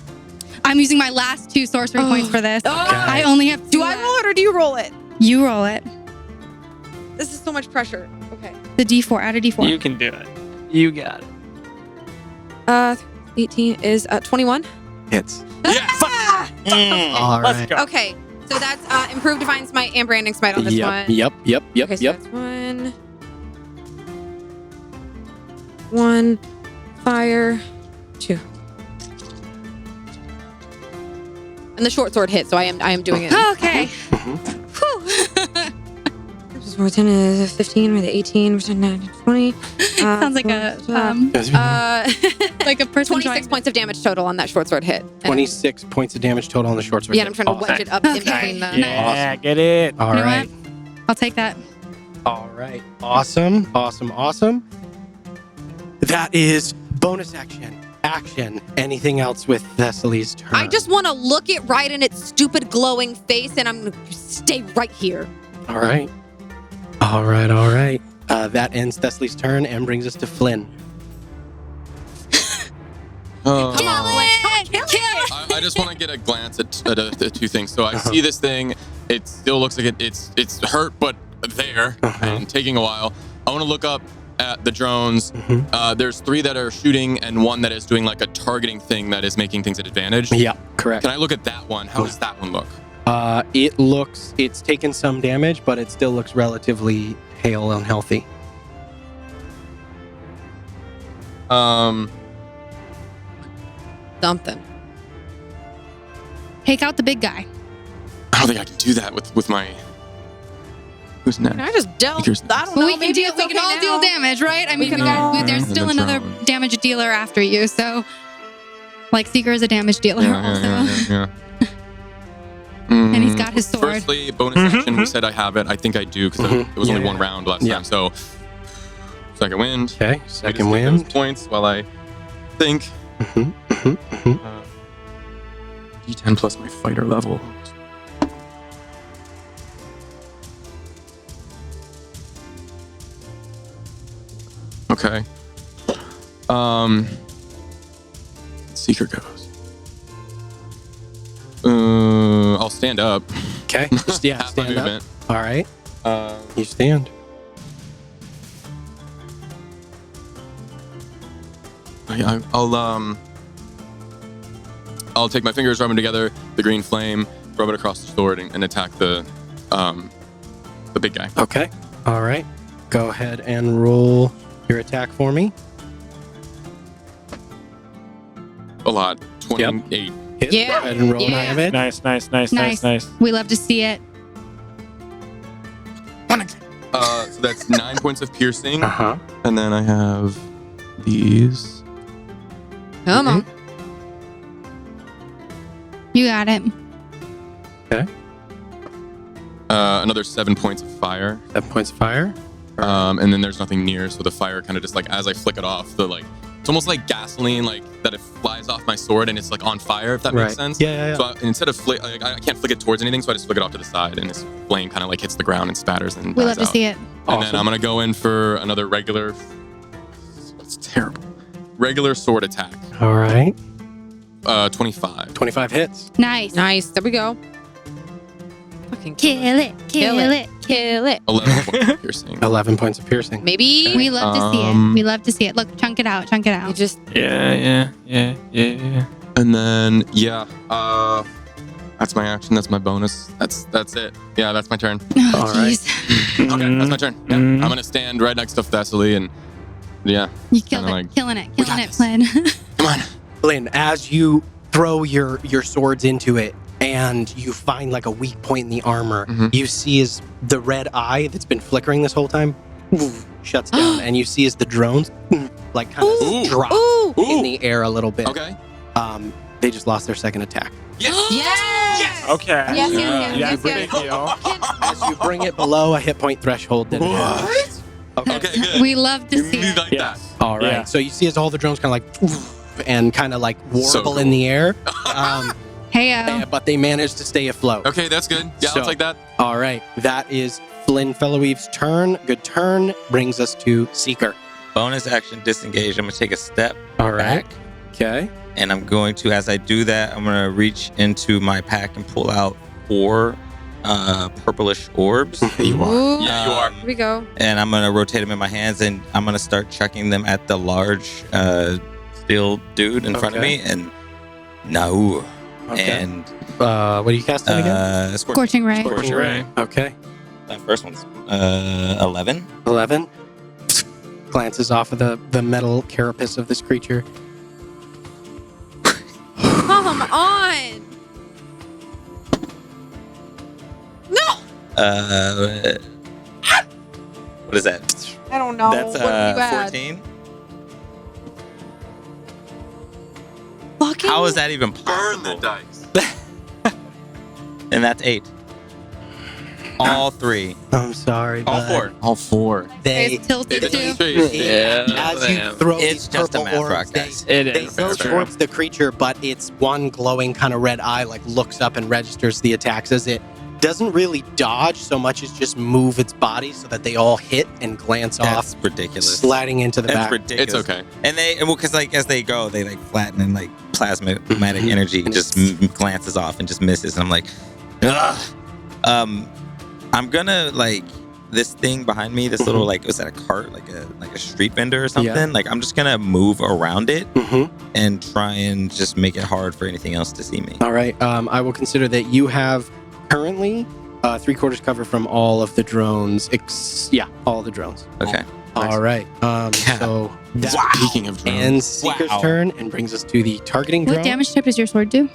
I'm using my last 2 sorcery points for this. Oh. I only have 2. Do I roll it or do you roll it? You roll it. This is so much pressure. Okay. The D4. Add a D4. You can do it. You got it. 18 is 21. Hits. Ah! All Let's right. go. Okay. So that's improved divine smite and branding smite on this one. Yep. Okay, so that's 1 fire, 2. And the short sword hit, so I am doing it. Okay. Mhm. Whew. 10 is 15 with 18, 20. Sounds like a like a person 26 trying- points of damage total on that short sword hit. 26 points of damage total on the short sword. Yeah, and I'm trying to wedge it up in Okay. between the. Yeah, get it. All You know right. I'll take that. All right. Awesome. That is bonus action. Anything else with Thessaly's turn? I just want to look it right in its stupid glowing face, and I'm gonna stay right here. All right. That ends Thessaly's turn and brings us to Flynn. Oh. Come on, Flynn. Kill it! I just want to get a glance at the 2 things. So I see this thing. It still looks like it's hurt, but there and taking a while. I want to look up at the drones. Mhm. There's 3 that are shooting and 1 that is doing like a targeting thing that is making things at advantage. Yeah, correct. Can I look at that one? How does that one look? It's taken some damage, but it still looks relatively hale and healthy. Something. Take out the big guy. I don't think I can do that with my. Who's next? Can I just dealt? I don't Well, know. we can Maybe we can all deal damage, right? I mean, there's still The another drone. damage dealer after you, so like Seeker is a damage dealer also. Yeah. And he's got his sword. Firstly, bonus action. We said I have it. I think I do because it was only Yeah. one round last Yeah. time. So, second wind. Okay, We just second take wind. those points while I think. D10 plus my fighter level. Okay. Seeker goes. I'll stand up. Okay, yeah, Half my stand up. movement. All right, you stand. I'll take my fingers, rub them together, the green flame, rub it across the sword, and attack the big guy. Okay, all right. Go ahead and roll your attack for me. A lot. 28. Hit. Yeah. Go ahead and roll Yeah. damage. Nice. We love to see it. So that's 9 points of piercing, Uh-huh. and then I have these. Come on. You got it. Another 7 points of fire, 7 points of fire. and then there's nothing near, so the fire kind of just like as I flick it off, it's almost like gasoline, like that it flies off my sword and it's like on fire, if that makes sense. Yeah. So instead of I can't flick it towards anything, so I just flick it off to the side, and this flame kind of like hits the ground and spatters and We dies love to out. see it. And then I'm gonna go in for another regular. It's terrible. Regular sword attack. All right. 25. 25 hits. Nice. Nice. There we go. Fucking Kill it. Kill it. Kill it. 11 points of piercing. 11 points of piercing. Maybe We love to see it. We love to see it. Look, chunk it out. Chunk it you out. just Yeah. And then that's my action. That's my bonus. That's it. Yeah, that's my turn. Oh, All right. jeez. Okay, that's my turn. Yeah. I'm gonna stand right next to Thessaly and You killed Kinda it. like, Killing it. we Killing got it, this. Flynn. come on. Flynn, as you throw your swords into it and you find like a weak point in the armor, Mhm. you see as the red eye that's been flickering this whole time shuts down, and you see as the drones like kind of Ooh. drop Ooh. in the air a little bit. Okay. They just lost their second attack. Yes. Okay. Yes. As you bring it below a hit point threshold, then Okay, good. We love to see it. Like that. all right. Yeah. So you see as all the drones kind of like and kind of like warble So cool. in the air, Heyo. but they manage to stay afloat. Okay, that's good. Yeah, So- I'll take that. All right, that is Flynn Fellowweave's turn. Good turn. Brings us to Seeker. Bonus action disengage. I'm gonna take a step All right. back, Okay. and I'm going to, as I do that, I'm gonna reach into my pack and pull out 4 purplish orbs, You Ooh. Yeah, you are. Here we go. and I'm gonna rotate them in my hands, and I'm gonna start chucking them at the large steel dude in front of Okay. me, and no, Okay. and What are you casting again? Scorching ray. Scorching ray. Okay. My first one's 11. 11. Glances off of the metal carapace of this creature. Come on. What is that? I don't know. That's What do you add? 14. Fucking. How is that even Burn the possible? dice. And that's 8. All 3. I'm sorry, All but 4. All 4. They It's tilted too. as you throw It's these just a purple math rock, orbs, guys. they go towards the creature, but its one glowing kind of red eye like looks up and registers the attacks as it doesn't really dodge so much as just move its body so that they all hit and glance That's off, ridiculous. sliding into the That's back. ridiculous. It's okay. And because like as they go, they like flatten and like plasmatic Mhm. energy just glances off and just misses. And I'm like, ugh. I'm gonna like this thing behind me, this little like, was that a cart, like a street vendor or something? Yeah. Like I'm just gonna move around it Mhm. and try and just make it hard for anything else to see me. All right. I will consider that you have currently 3/4 cover from all of the drones. All the drones. Okay. All right. So that Speaking of drones, ends Seeker's turn and brings us to the targeting drone. What damage type does your sword do?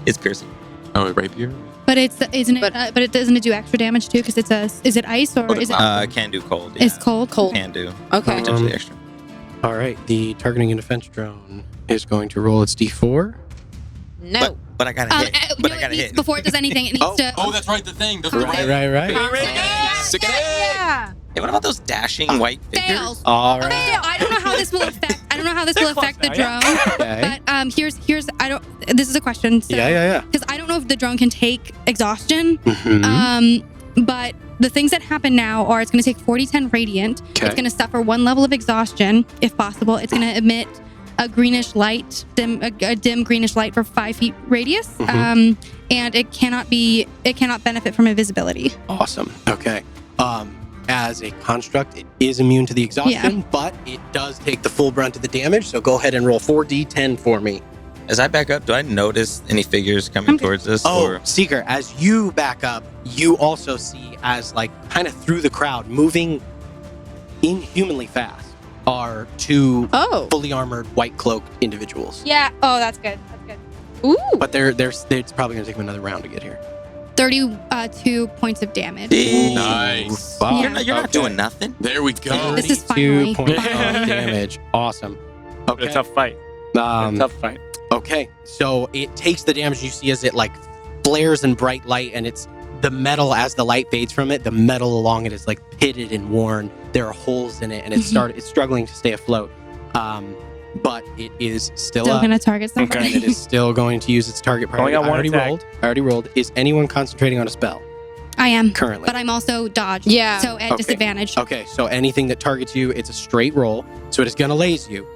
It's piercing. oh, rapier. But isn't it? But it doesn't do extra damage too because is it ice or Oh, the is it? Can do cold. Yeah. It's cold. Can do. Okay. Potentially extra. All right. The targeting and defense drone is going to roll its d4. No. But I gotta hit. But no, I gotta it needs, hit. before it does anything, it needs to. Oh, that's right. The thing. The Right. Sick of it. Yeah. Hey, what about those dashing white figures? Fails. All right. Okay, so I don't know how this will affect. I don't know how this will affect the close now, drone. Okay. But here's I don't. This is a question. So, Yeah. Because I don't know if the drone can take exhaustion. Mhm. But the things that happen now are it's going to take 40-10 radiant. Okay. It's going to suffer one level of exhaustion if possible. It's going to emit a greenish light, a dim greenish light for 5 feet radius. Mhm. And it cannot benefit from invisibility. Awesome. Okay. As a construct, it is immune to the exhaustion, but it does take the full brunt of the damage. So go ahead and roll 4d10 for me. As I back up, do I notice any figures coming Okay. towards us? Oh, Or Seeker, as you back up, you also see as like kind of through the crowd, moving inhumanly fast, are two Oh. fully armored, white cloaked individuals. Yeah. Oh, that's good. That's good. Ooh. But it's probably going to take them another round to get here. 32 points of damage. Nice. Wow. You're not doing nothing. There we go. This is 32 finally. points of finally. damage. Awesome. But a Okay. tough fight. Tough fight. Okay, so it takes the damage you see as it like flares in bright light, and it's the metal as the light fades from it. The metal along it is like pitted and worn. There are holes in it, and it's struggling to stay afloat. But it is still Still up, going to target and somebody. it is still going to use its target priority. got I one already attack. rolled. I already rolled. Is anyone concentrating on a spell I am. currently? But I'm also dodged. Yeah. So at Okay. disadvantage. Okay, so anything that targets you, it's a straight roll. So it is going to laze you.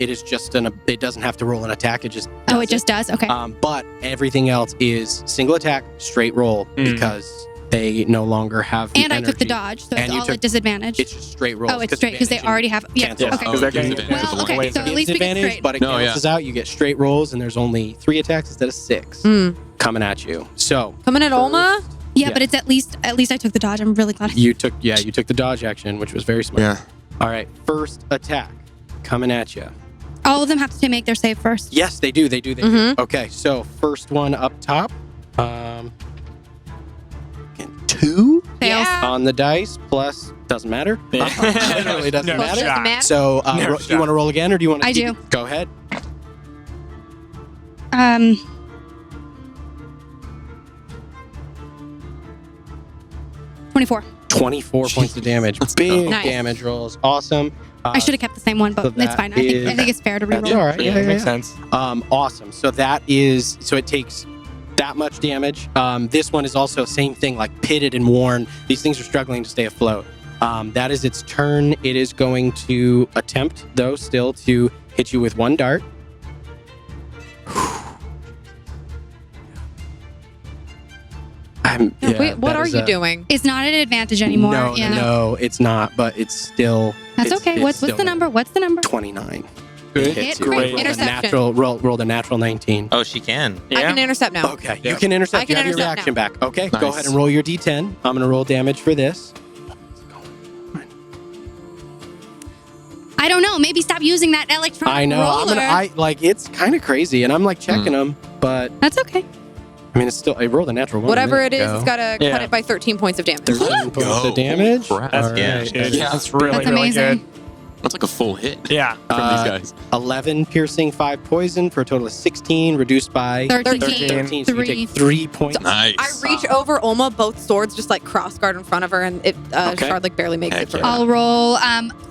It is just it doesn't have to roll an attack. It just Oh, does it just does? Okay. But everything else is single attack, straight roll, because they no longer have the and I took the energy. dodge, so And it's you all took- at disadvantage. It's just straight roll. Oh, it's straight because they already have. Yeah. cancel Okay. out. Because they're Use getting advantage Well, with the okay. one. So at least we get Disadvantage, straight. but it No, yeah. cancels out. You get straight rolls, and there's only 3 attacks instead of 6 Mm. coming at you. So Coming at Olma? Yeah, Yeah. but it's at least I took the dodge. I'm really glad. you took the dodge action, which was very smart. Yeah. All right, first attack coming at you. All of them have to make their save first. Yes, they do. They do. Mhm. Okay, so first one up top. And 2 Fails. Yeah. on the dice plus doesn't matter. Literally doesn't No matter. shot. Matt? So No you shot. want to roll again, or do you want to? I do. Go ahead. 24. 24 points of damage. Big Nice. damage rolls. Awesome. I should have kept the same one, but so it's that fine. I think it's fair to That's reroll. all right. Yeah, makes sense. Awesome. So it takes that much damage. This one is also same thing, like pitted and worn. These things are struggling to stay afloat. That is its turn. It is going to attempt, though, still to hit you with one dart. Wait, what are you doing? It's not an advantage anymore. No, yeah. no, it's not. But it's still. That's it's- okay. it's What's still the number? What's the number? 29. Good. Hits Hit, you. great. Rolled a Interception. rolled a natural 19. Oh, she can. I can intercept now. Okay, Yeah. you can intercept. I can you have your intercept reaction back. Okay, go Nice. ahead and roll your d10. I'm going to roll damage for this. I don't know. Maybe stop using that electronic I know. roller. It's kind of crazy, and I'm like checking them, but That's okay. I mean, it's still. I rolled a natural one. Whatever a it minute is, ago. it's got to Yeah. cut it by 13 points of damage. 13 points Go. of damage. Crap. That's All good. right. Dude. Yeah. That's really, That's really amazing. good. That's like a full hit Yeah. from these guys. 11 piercing, 5 poison for a total of 16, reduced by 13. 13. So you take 3 points. Nice. I reach over Olma, both swords just like cross guard in front of her, and it Okay. Shard like barely makes Heck it through. yeah. I'll roll.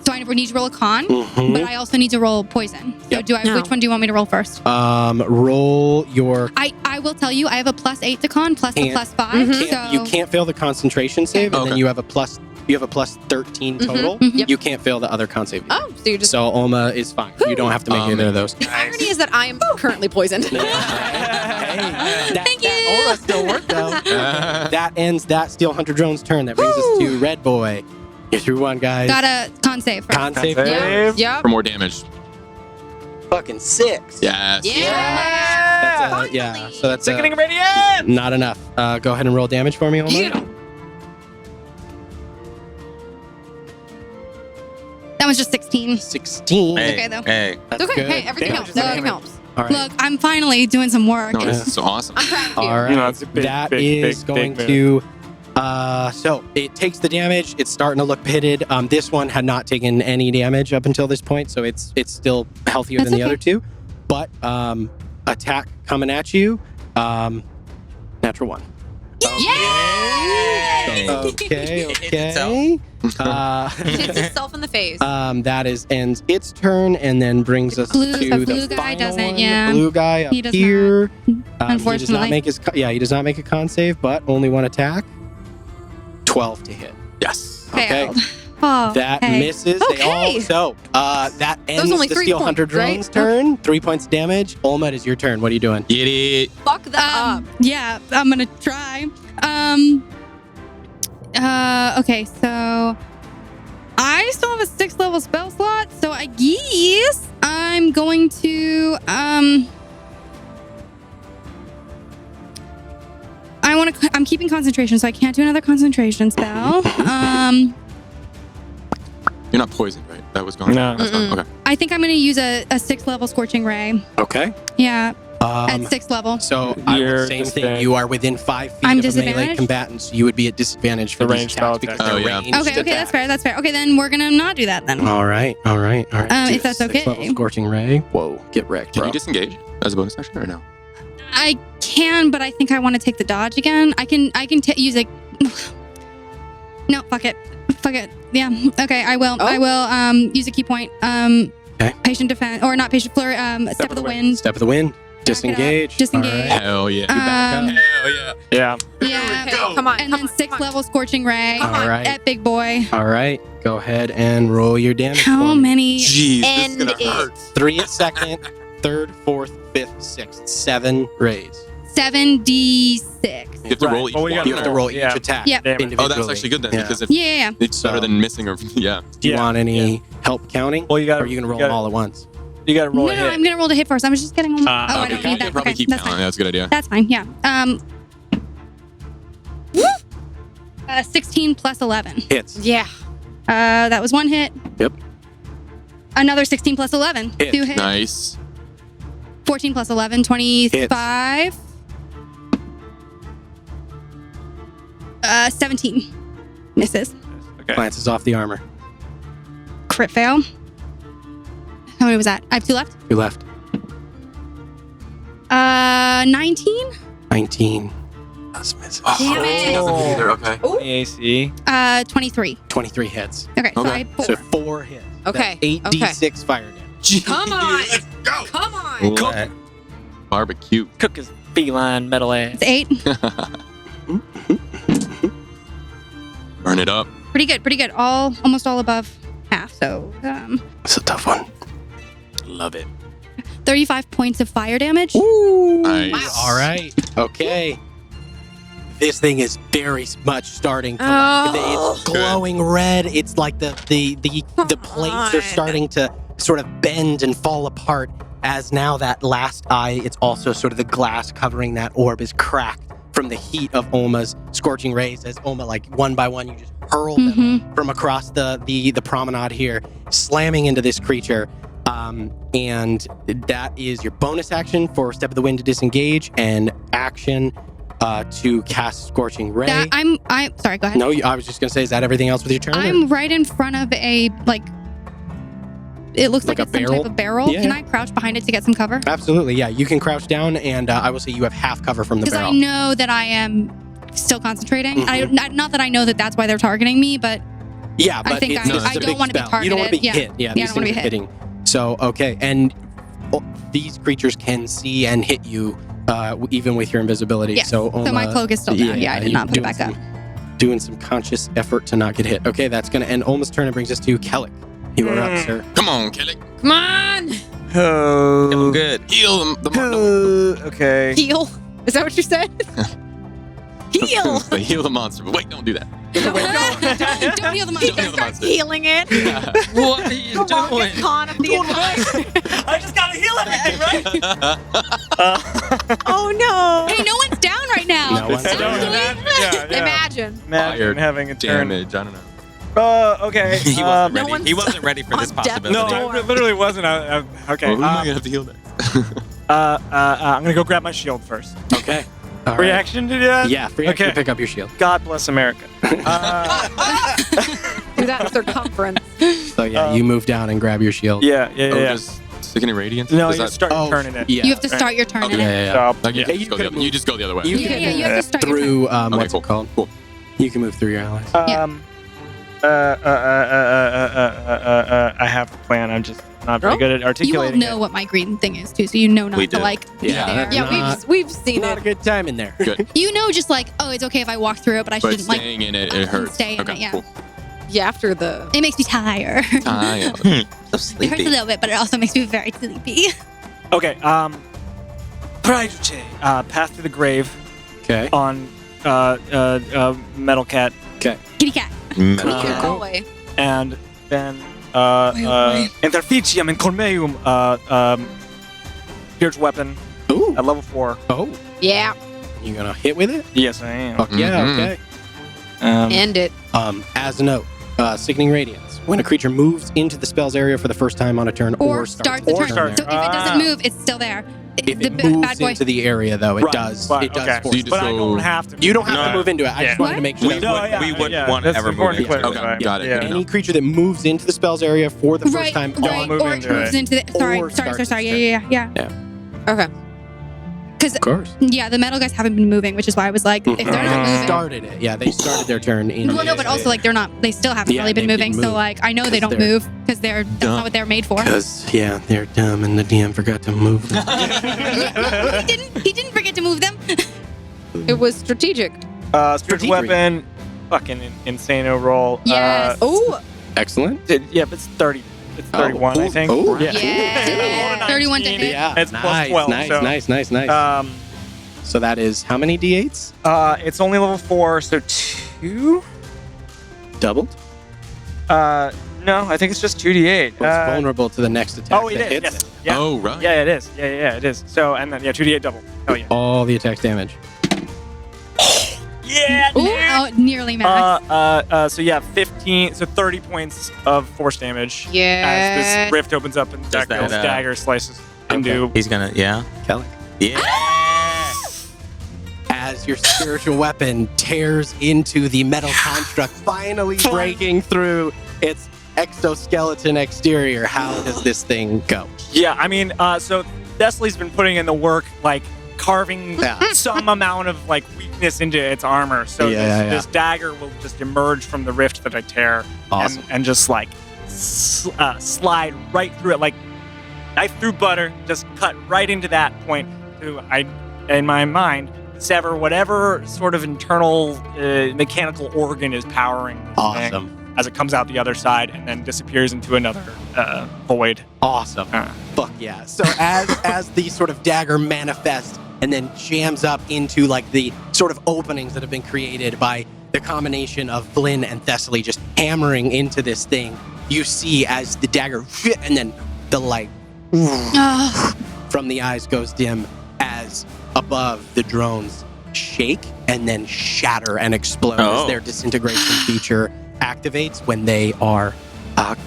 So I need to roll a con, Mhm. but I also need to roll poison. So Yep. do I? No. Which one do you want me to roll first? Roll your. I will tell you. I have a +8 to con, plus a And- +5. Mhm. So You can't fail the concentration save, and then Okay. you have a plus 13 total. Mhm. Yep. You can't fail the other con save. Oh, so you're just. So Oma is fine. You don't have to make either of those. The irony is that I am currently poisoned. Hey, that, Thank you. That aura still worked though. That ends that Steel Hunter drone's turn. That brings us to Red Boy. You're through one, guys. got a con save first. Con save. Save. Yep. For more damage. Fucking 6. Yes. That's yeah. So that's Sickening radiant. not enough. Go ahead and roll damage for me, Oma. Yeah. was just 16. 16. Hey, Okay, though. Hey, That's Okay, good. hey, everything Damn, helps. just Everything damage. helps. All right. Look, I'm finally doing some work. No, this is so awesome. I'm proud of you. All right. You know, it's a big, That big, is big, going big to. So it takes the damage. It's starting to look pitted. This one had not taken any damage up until this point, so it's still healthier That's than the okay. other two. But attack coming at you. Natural 1. Yay! Okay. It hits itself. Hits itself in the face. That ends its turn, and then brings us Blue- to the the blue guy final doesn't, one. yeah. The blue guy up He does here. not, He does not unfortunately. make his he does not make a con save, but only one attack. 12 to hit. Yes. Okay. Failed. Oh, That okay. misses. They all Okay. so that ends only the 3 Steel Hunter points, right? drone's turn. 3 points of damage. Olma, it is your turn. What are you doing? Get it. Fuck them up. Yeah, I'm gonna try. Okay, so I still have a 6th level spell slot, so I guess I'm going to I'm keeping concentration, so I can't do another concentration spell. You're not poisoned, right? That was gone. No. That's gone. Okay. I think I'm gonna use a 6th level scorching ray. Okay. Yeah, at Um, 6th level. so I You're will same thing. disadvantaged. You are within 5 feet I'm of a melee disadvantaged? combatant, so you would be at disadvantage for The these ranged attacks spell because attack. they're Oh, yeah. ranged Okay, that's attacks. fair. That's fair. Okay, then we're gonna not do that then. All right. Do if that's 6 okay. level scorching ray. Whoa, get wrecked, Can bro. you disengage as a bonus action or no? I can, but I think I want to take the dodge again. I can use a. No, fuck it. Yeah. Okay, I will. Oh. I will use a key point. Okay. Patient defense or not patient flurry. Step of the wind. Step of the wind. Disengage. Disengage. All right. Hell yeah. Um, Hell yeah. Yeah. Yeah. Okay, come on. And come then on, 6th come on. level scorching ray Come All right. at big boy. All right. Go ahead and roll your damage. How for me. many? Jeez, this is End gonna it. hurt. 3 a second, 3rd, 4th, 5th, 6th. 7 rays. 7d6. You have to roll Right. each Well, we one. gotta You have to roll Yeah. each attack Yep. Damn it. individually. Oh, that's actually good then Yeah. because if Yeah. it's better So- than missing or yeah. Do you Yeah. want any help counting? Well, you got. Or are you going to roll them all at once? You got to roll No, a no, hit. I'm gonna roll to hit first. I was just getting. Oh, I Okay, don't you need can that. probably Okay, keep that's counting. fine. That's a good idea. That's fine. Yeah. 16 plus 11. Hits. Yeah. That was 1 hit. Yep. Another 16 plus 11. Hit. 2 hits. Nice. 14 plus 11, 25. 17. Misses. Okay. Glances off the armor. Crit fail. How many was that? I have 2 left. 2 left. 19. 19. That's missing. Damn it. Doesn't hit either. Okay. AC. 23. 23 hits. Okay, so Okay. I have 4. So 4 hits. Okay, That's 8d6 fire damage. Come on. Let's go. Come on. Let- Barbecue. Cook his feline metal ass. It's 8. Burn it up. Pretty good. Pretty good. Almost all above half. So It's a tough one. Love it. 35 points of fire damage. Nice. All right. Okay. This thing is very much starting to Oh. it's glowing red. It's like the plates are on. starting to sort of bend and fall apart as now that last eye, it's also sort of the glass covering that orb is cracked from the heat of Oma's scorching rays as Oma, like one by one, you just hurl them Mm-hmm. from across the promenade here, slamming into this creature. And that is your bonus action for Step of the Wind to disengage and action to cast Scorching Ray. I'm sorry, go ahead. No, I was just gonna say, is that everything else with your turn? or- I'm right in front of a it looks Like like, a it's some barrel? type of barrel. Yeah. Can I crouch behind it to get some cover? Absolutely, yeah. You can crouch down, and I will say you have half cover from the Because I barrel. know that I am still concentrating. Mhm. Not that I know that that's why they're targeting me, but Yeah, but I think it's I a don't big wanna be spell. You don't want to be targeted. hit. Yeah, I these don't wanna things be are hit. hitting. So, okay, and these creatures can see and hit you even with your invisibility. Yeah. So, so my cloak is still down. Yeah, I did you're not put it doing back up. Doing some conscious effort to not get hit. Okay, that's going to end Olma's turn and brings us to Kellic. You are up, sir. Come on, kill it. Come on. Feeling good. Heal them. The Okay. Heal. Is that what you said? Heal. Heal the monster. But wait, don't do that. Don't heal the monster. Don't heal the monster. Healing it. What are you The doing? longest con of the entire. I just gotta heal everything, right? Oh no. Hey, no one's down right now. No one's down. Actually, Yeah. Imagine. Imagine Fire having a turn. Damage. I don't know. Okay. He wasn't no ready. one's He wasn't ready for this on death's possibility. No, I literally wasn't. Okay. Well, who am I gonna have to heal next? I'm gonna go grab my shield first. Okay. All right. Reaction to that? Yeah, free action Okay. to pick up your shield. God bless America. Do that circumference. So yeah, you move down and grab your shield. Yeah. Just sickening radiance. No, Does you that- start turning it. Yeah. You have to start your turn Okay. in Yeah, it. yeah, yeah. So, Like, you, yeah. just you go the could've other, you just go the other way. You Yeah, can yeah, you have to start your through what's cool. it called? Cool. You can move through your allies. Yeah. I have a plan. I'm just not very Oh. good at You all articulating know what my green thing is too, so you know not We to do. like be Yeah, there. that's Yeah, not- we've seen Not it. a good time in there. Good. You know, just like, oh, it's okay if I walk through it, but I But shouldn't like. staying in it hurts. stay in Okay, it, yeah. cool. Yeah, after the. It makes me tired. So It hurts a sleepy. little bit, but it also makes me very sleepy. Okay. Path to the grave Okay. on Metal Cat, Kitty cat. hallway. and then Wait. Interficium and Cormeum, spiritual weapon Ooh. at level 4. Oh. Yeah, You gonna hit with it? Yes, I am. Fuck yeah. Mhm. Okay. end it. As a note, sickening radiance. When a creature moves into the spell's area for the first time on a turn, Or starts the or turn. starts So if there. it doesn't move, it's still there. If the it bad moves boy. into the area, though, it Right, does. right, It does okay. force. So you But I So- don't have to. You don't have to No. move into it. I just Yeah. wanted to make sure. We that No, was- yeah, we wouldn't yeah, want that's ever important moving to into clarify. it. Got it. Yeah. Any creature that moves into the spell's area for the first time right, on move or into moves it. into the. Sorry, Or sorry, starts sorry. its Yeah. Okay. Because Of course. yeah, the metal guys haven't been moving, which is why I was like, if they're not moving. Started it. Yeah, they started their turn in. Well, no, but also like they're not. They still haven't Yeah, really been they moving. didn't So move. like I know they 'Cause don't they're move because that's dumb. not what they're made for. Because yeah, they're dumb, and the DM forgot to move them. he didn't. He didn't forget to move them. It was strategic. Spiritual Strategic. weapon, fucking insano roll. Yes. Oh, Excellent. Yeah, but it's 30. It's 31, I think. Oh, Yeah. Yeah. 31 to hit. Yeah. It's plus nice, 12, nice, so- nice. So that is how many d8s? It's only level 4, so 2? Doubled. No, I think it's just 2d8. It's vulnerable to the next attack. Oh, it that is. hits Yes. it. Yeah. Oh, right. Yeah, it is. Yeah, it is. So, and then, 2d8 double. Oh, yeah. All the attack damage. Yeah, Ooh, oh, nearly max. 15, so 30 points of force damage. As yeah. this rift opens up and Does that, dagger slices into. He's gonna, yeah. Kelly. Yeah. As your spiritual weapon tears into the metal construct, finally breaking through its exoskeleton exterior. How does this thing go? Yeah, I mean, so Thessaly's been putting in the work, like carving Yeah. some amount of like weakness into its armor. So this dagger will just emerge from the rift that I tear, Awesome. and just like slide right through it, like knife through butter, just cut right into that point. In my mind, sever whatever sort of internal mechanical organ is powering this thing Awesome. as it comes out the other side and then disappears into another void. Awesome. Fuck yeah. So as the sort of dagger manifests and then jams up into like the sort of openings that have been created by the combination of Flynn and Thessaly just hammering into this thing, you see as the dagger and then the light from the eyes goes dim as above the drones shake and then shatter and explode as their disintegration feature activates when they are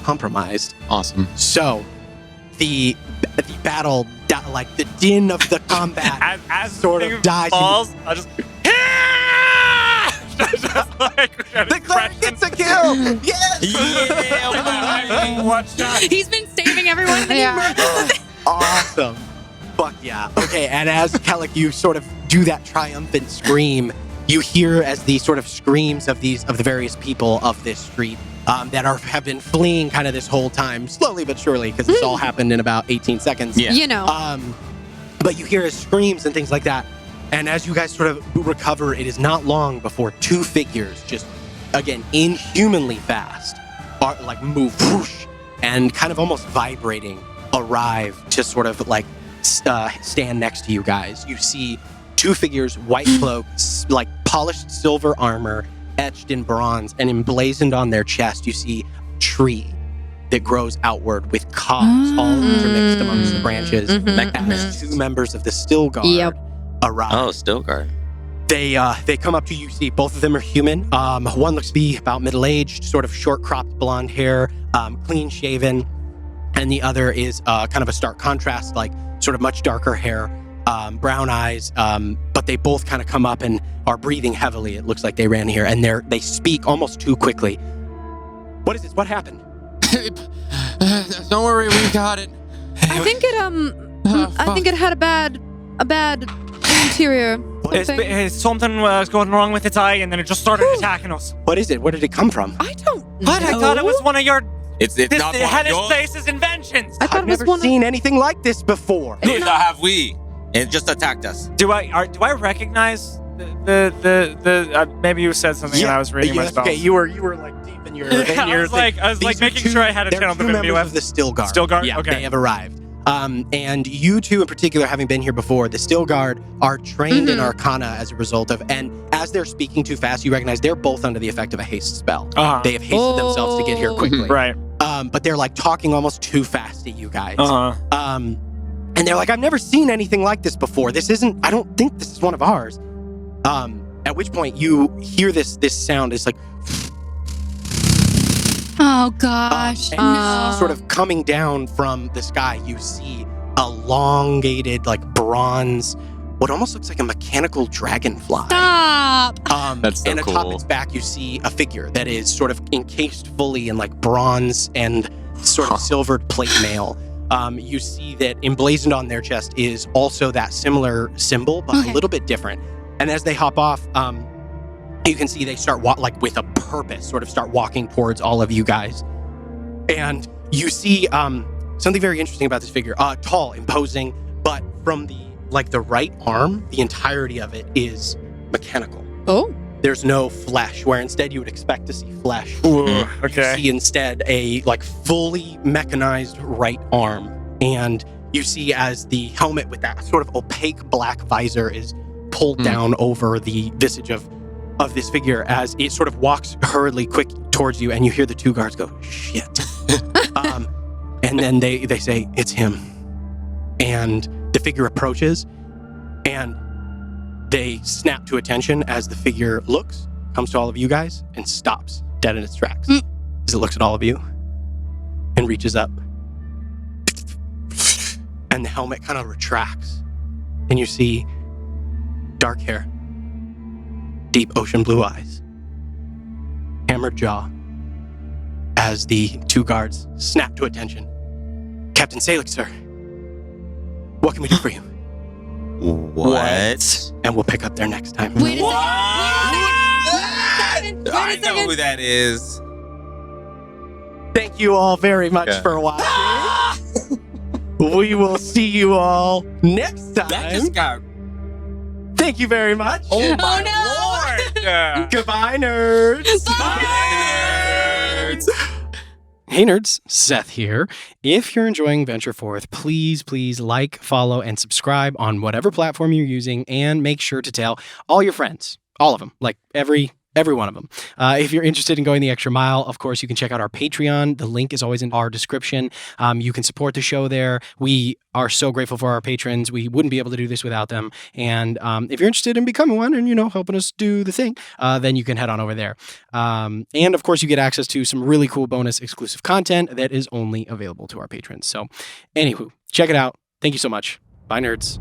compromised. Awesome. So the battle, like the din of the combat, as sort the of thing dies. falls, I just just like The cleric gets a kill. Yes. Watch out. He's been saving everyone. And Yeah. Awesome. Fuck yeah. Okay, and as Kellic, you sort of do that triumphant scream, you hear as the sort of screams of the various people of this street that have been fleeing kind of this whole time, slowly but surely, because this all happened in about 18 seconds. Yeah. You know. But you hear his screams and things like that. And as you guys sort of recover, it is not long before two figures just, again, inhumanly fast, are like move whoosh, and kind of almost vibrating arrive to sort of like stand next to you guys. You see two figures, white cloaks, like polished silver armor, etched in bronze, and emblazoned on their chest, you see a tree that grows outward with cogs all intermixed amongst the branches. Mhm, As two members of the Still Guard Yep. arrive. Oh, still guard. They come up to you. See, both of them are human. One looks to be about middle-aged, sort of short-cropped blonde hair, clean-shaven, and the other is kind of a stark contrast, like sort of much darker hair, brown eyes. But they both kind of come up and are breathing heavily. It looks like they ran here, and they speak almost too quickly. What is this? What happened? Don't worry, we got it. I think it had a bad interior. Something was going wrong with its eye, and then it just started attacking us. What is it? Where did it come from? I don't know. What? I thought it was one of your It's not one of Hellish yours. Face's inventions. I thought I've it was never one seen anything like this before. Neither have we. It just attacked us. Do I recognize the maybe you said something and I was reading my spells. Okay, you were like deep in your. I was like These are making sure I had a they're channel two divinity members left. of the Still Guard. Still Guard? Yeah, Okay. they have arrived. And you two in particular, having been here before, the Still Guard are trained in Arcana as a result of, and as they're speaking too fast, you recognize they're both under the effect of a haste spell. Uh-huh. They have hasted themselves to get here quickly. Right. But they're like talking almost too fast at you guys. Uh-huh. And they're like, I've never seen anything like this before. I don't think this is one of ours. At which point you hear this sound. It's like, Oh gosh. and sort of coming down from the sky, you see elongated, like bronze, what almost looks like a mechanical dragonfly. Stop. That's so and atop cool. its back, you see a figure that is sort of encased fully in like bronze and sort of silvered plate mail. You see that emblazoned on their chest is also that similar symbol, but Okay. a little bit different. And as they hop off, you can see they start like with a purpose, sort of start walking towards all of you guys. And you see something very interesting about this figure. Tall, imposing, but from the right arm, the entirety of it is mechanical. Oh. There's no flesh, where instead you would expect to see flesh. Ooh, You okay. see instead a like fully mechanized right arm, and you see as the helmet with that sort of opaque black visor is pulled down over the visage of this figure as it sort of walks hurriedly quick towards you, and you hear the two guards go, shit. And then they say, it's him. And the figure approaches, and they snap to attention as the figure looks, comes to all of you guys, and stops dead in its tracks. As it looks at all of you and reaches up. And the helmet kind of retracts. And you see dark hair, deep ocean blue eyes, hammered jaw, as the two guards snap to attention. Captain Salic, sir, what can we do for you? What? And we'll pick up there next time. Wait a second. I know who that is. Thank you all very much for watching. We will see you all next time. That just got. Thank you very much. Oh my Yeah. Goodbye, nerds. nerds. Hey nerds, Seth here. If you're enjoying Venture Forth, please like, follow, and subscribe on whatever platform you're using, and make sure to tell all your friends, all of them, like every one of them. If you're interested in going the extra mile, of course, you can check out our Patreon. The link is always in our description. You can support the show there. We are so grateful for our patrons. We wouldn't be able to do this without them. And if you're interested in becoming one and, helping us do the thing, then you can head on over there. And of course, you get access to some really cool bonus exclusive content that is only available to our patrons. So anywho, check it out. Thank you so much. Bye, nerds.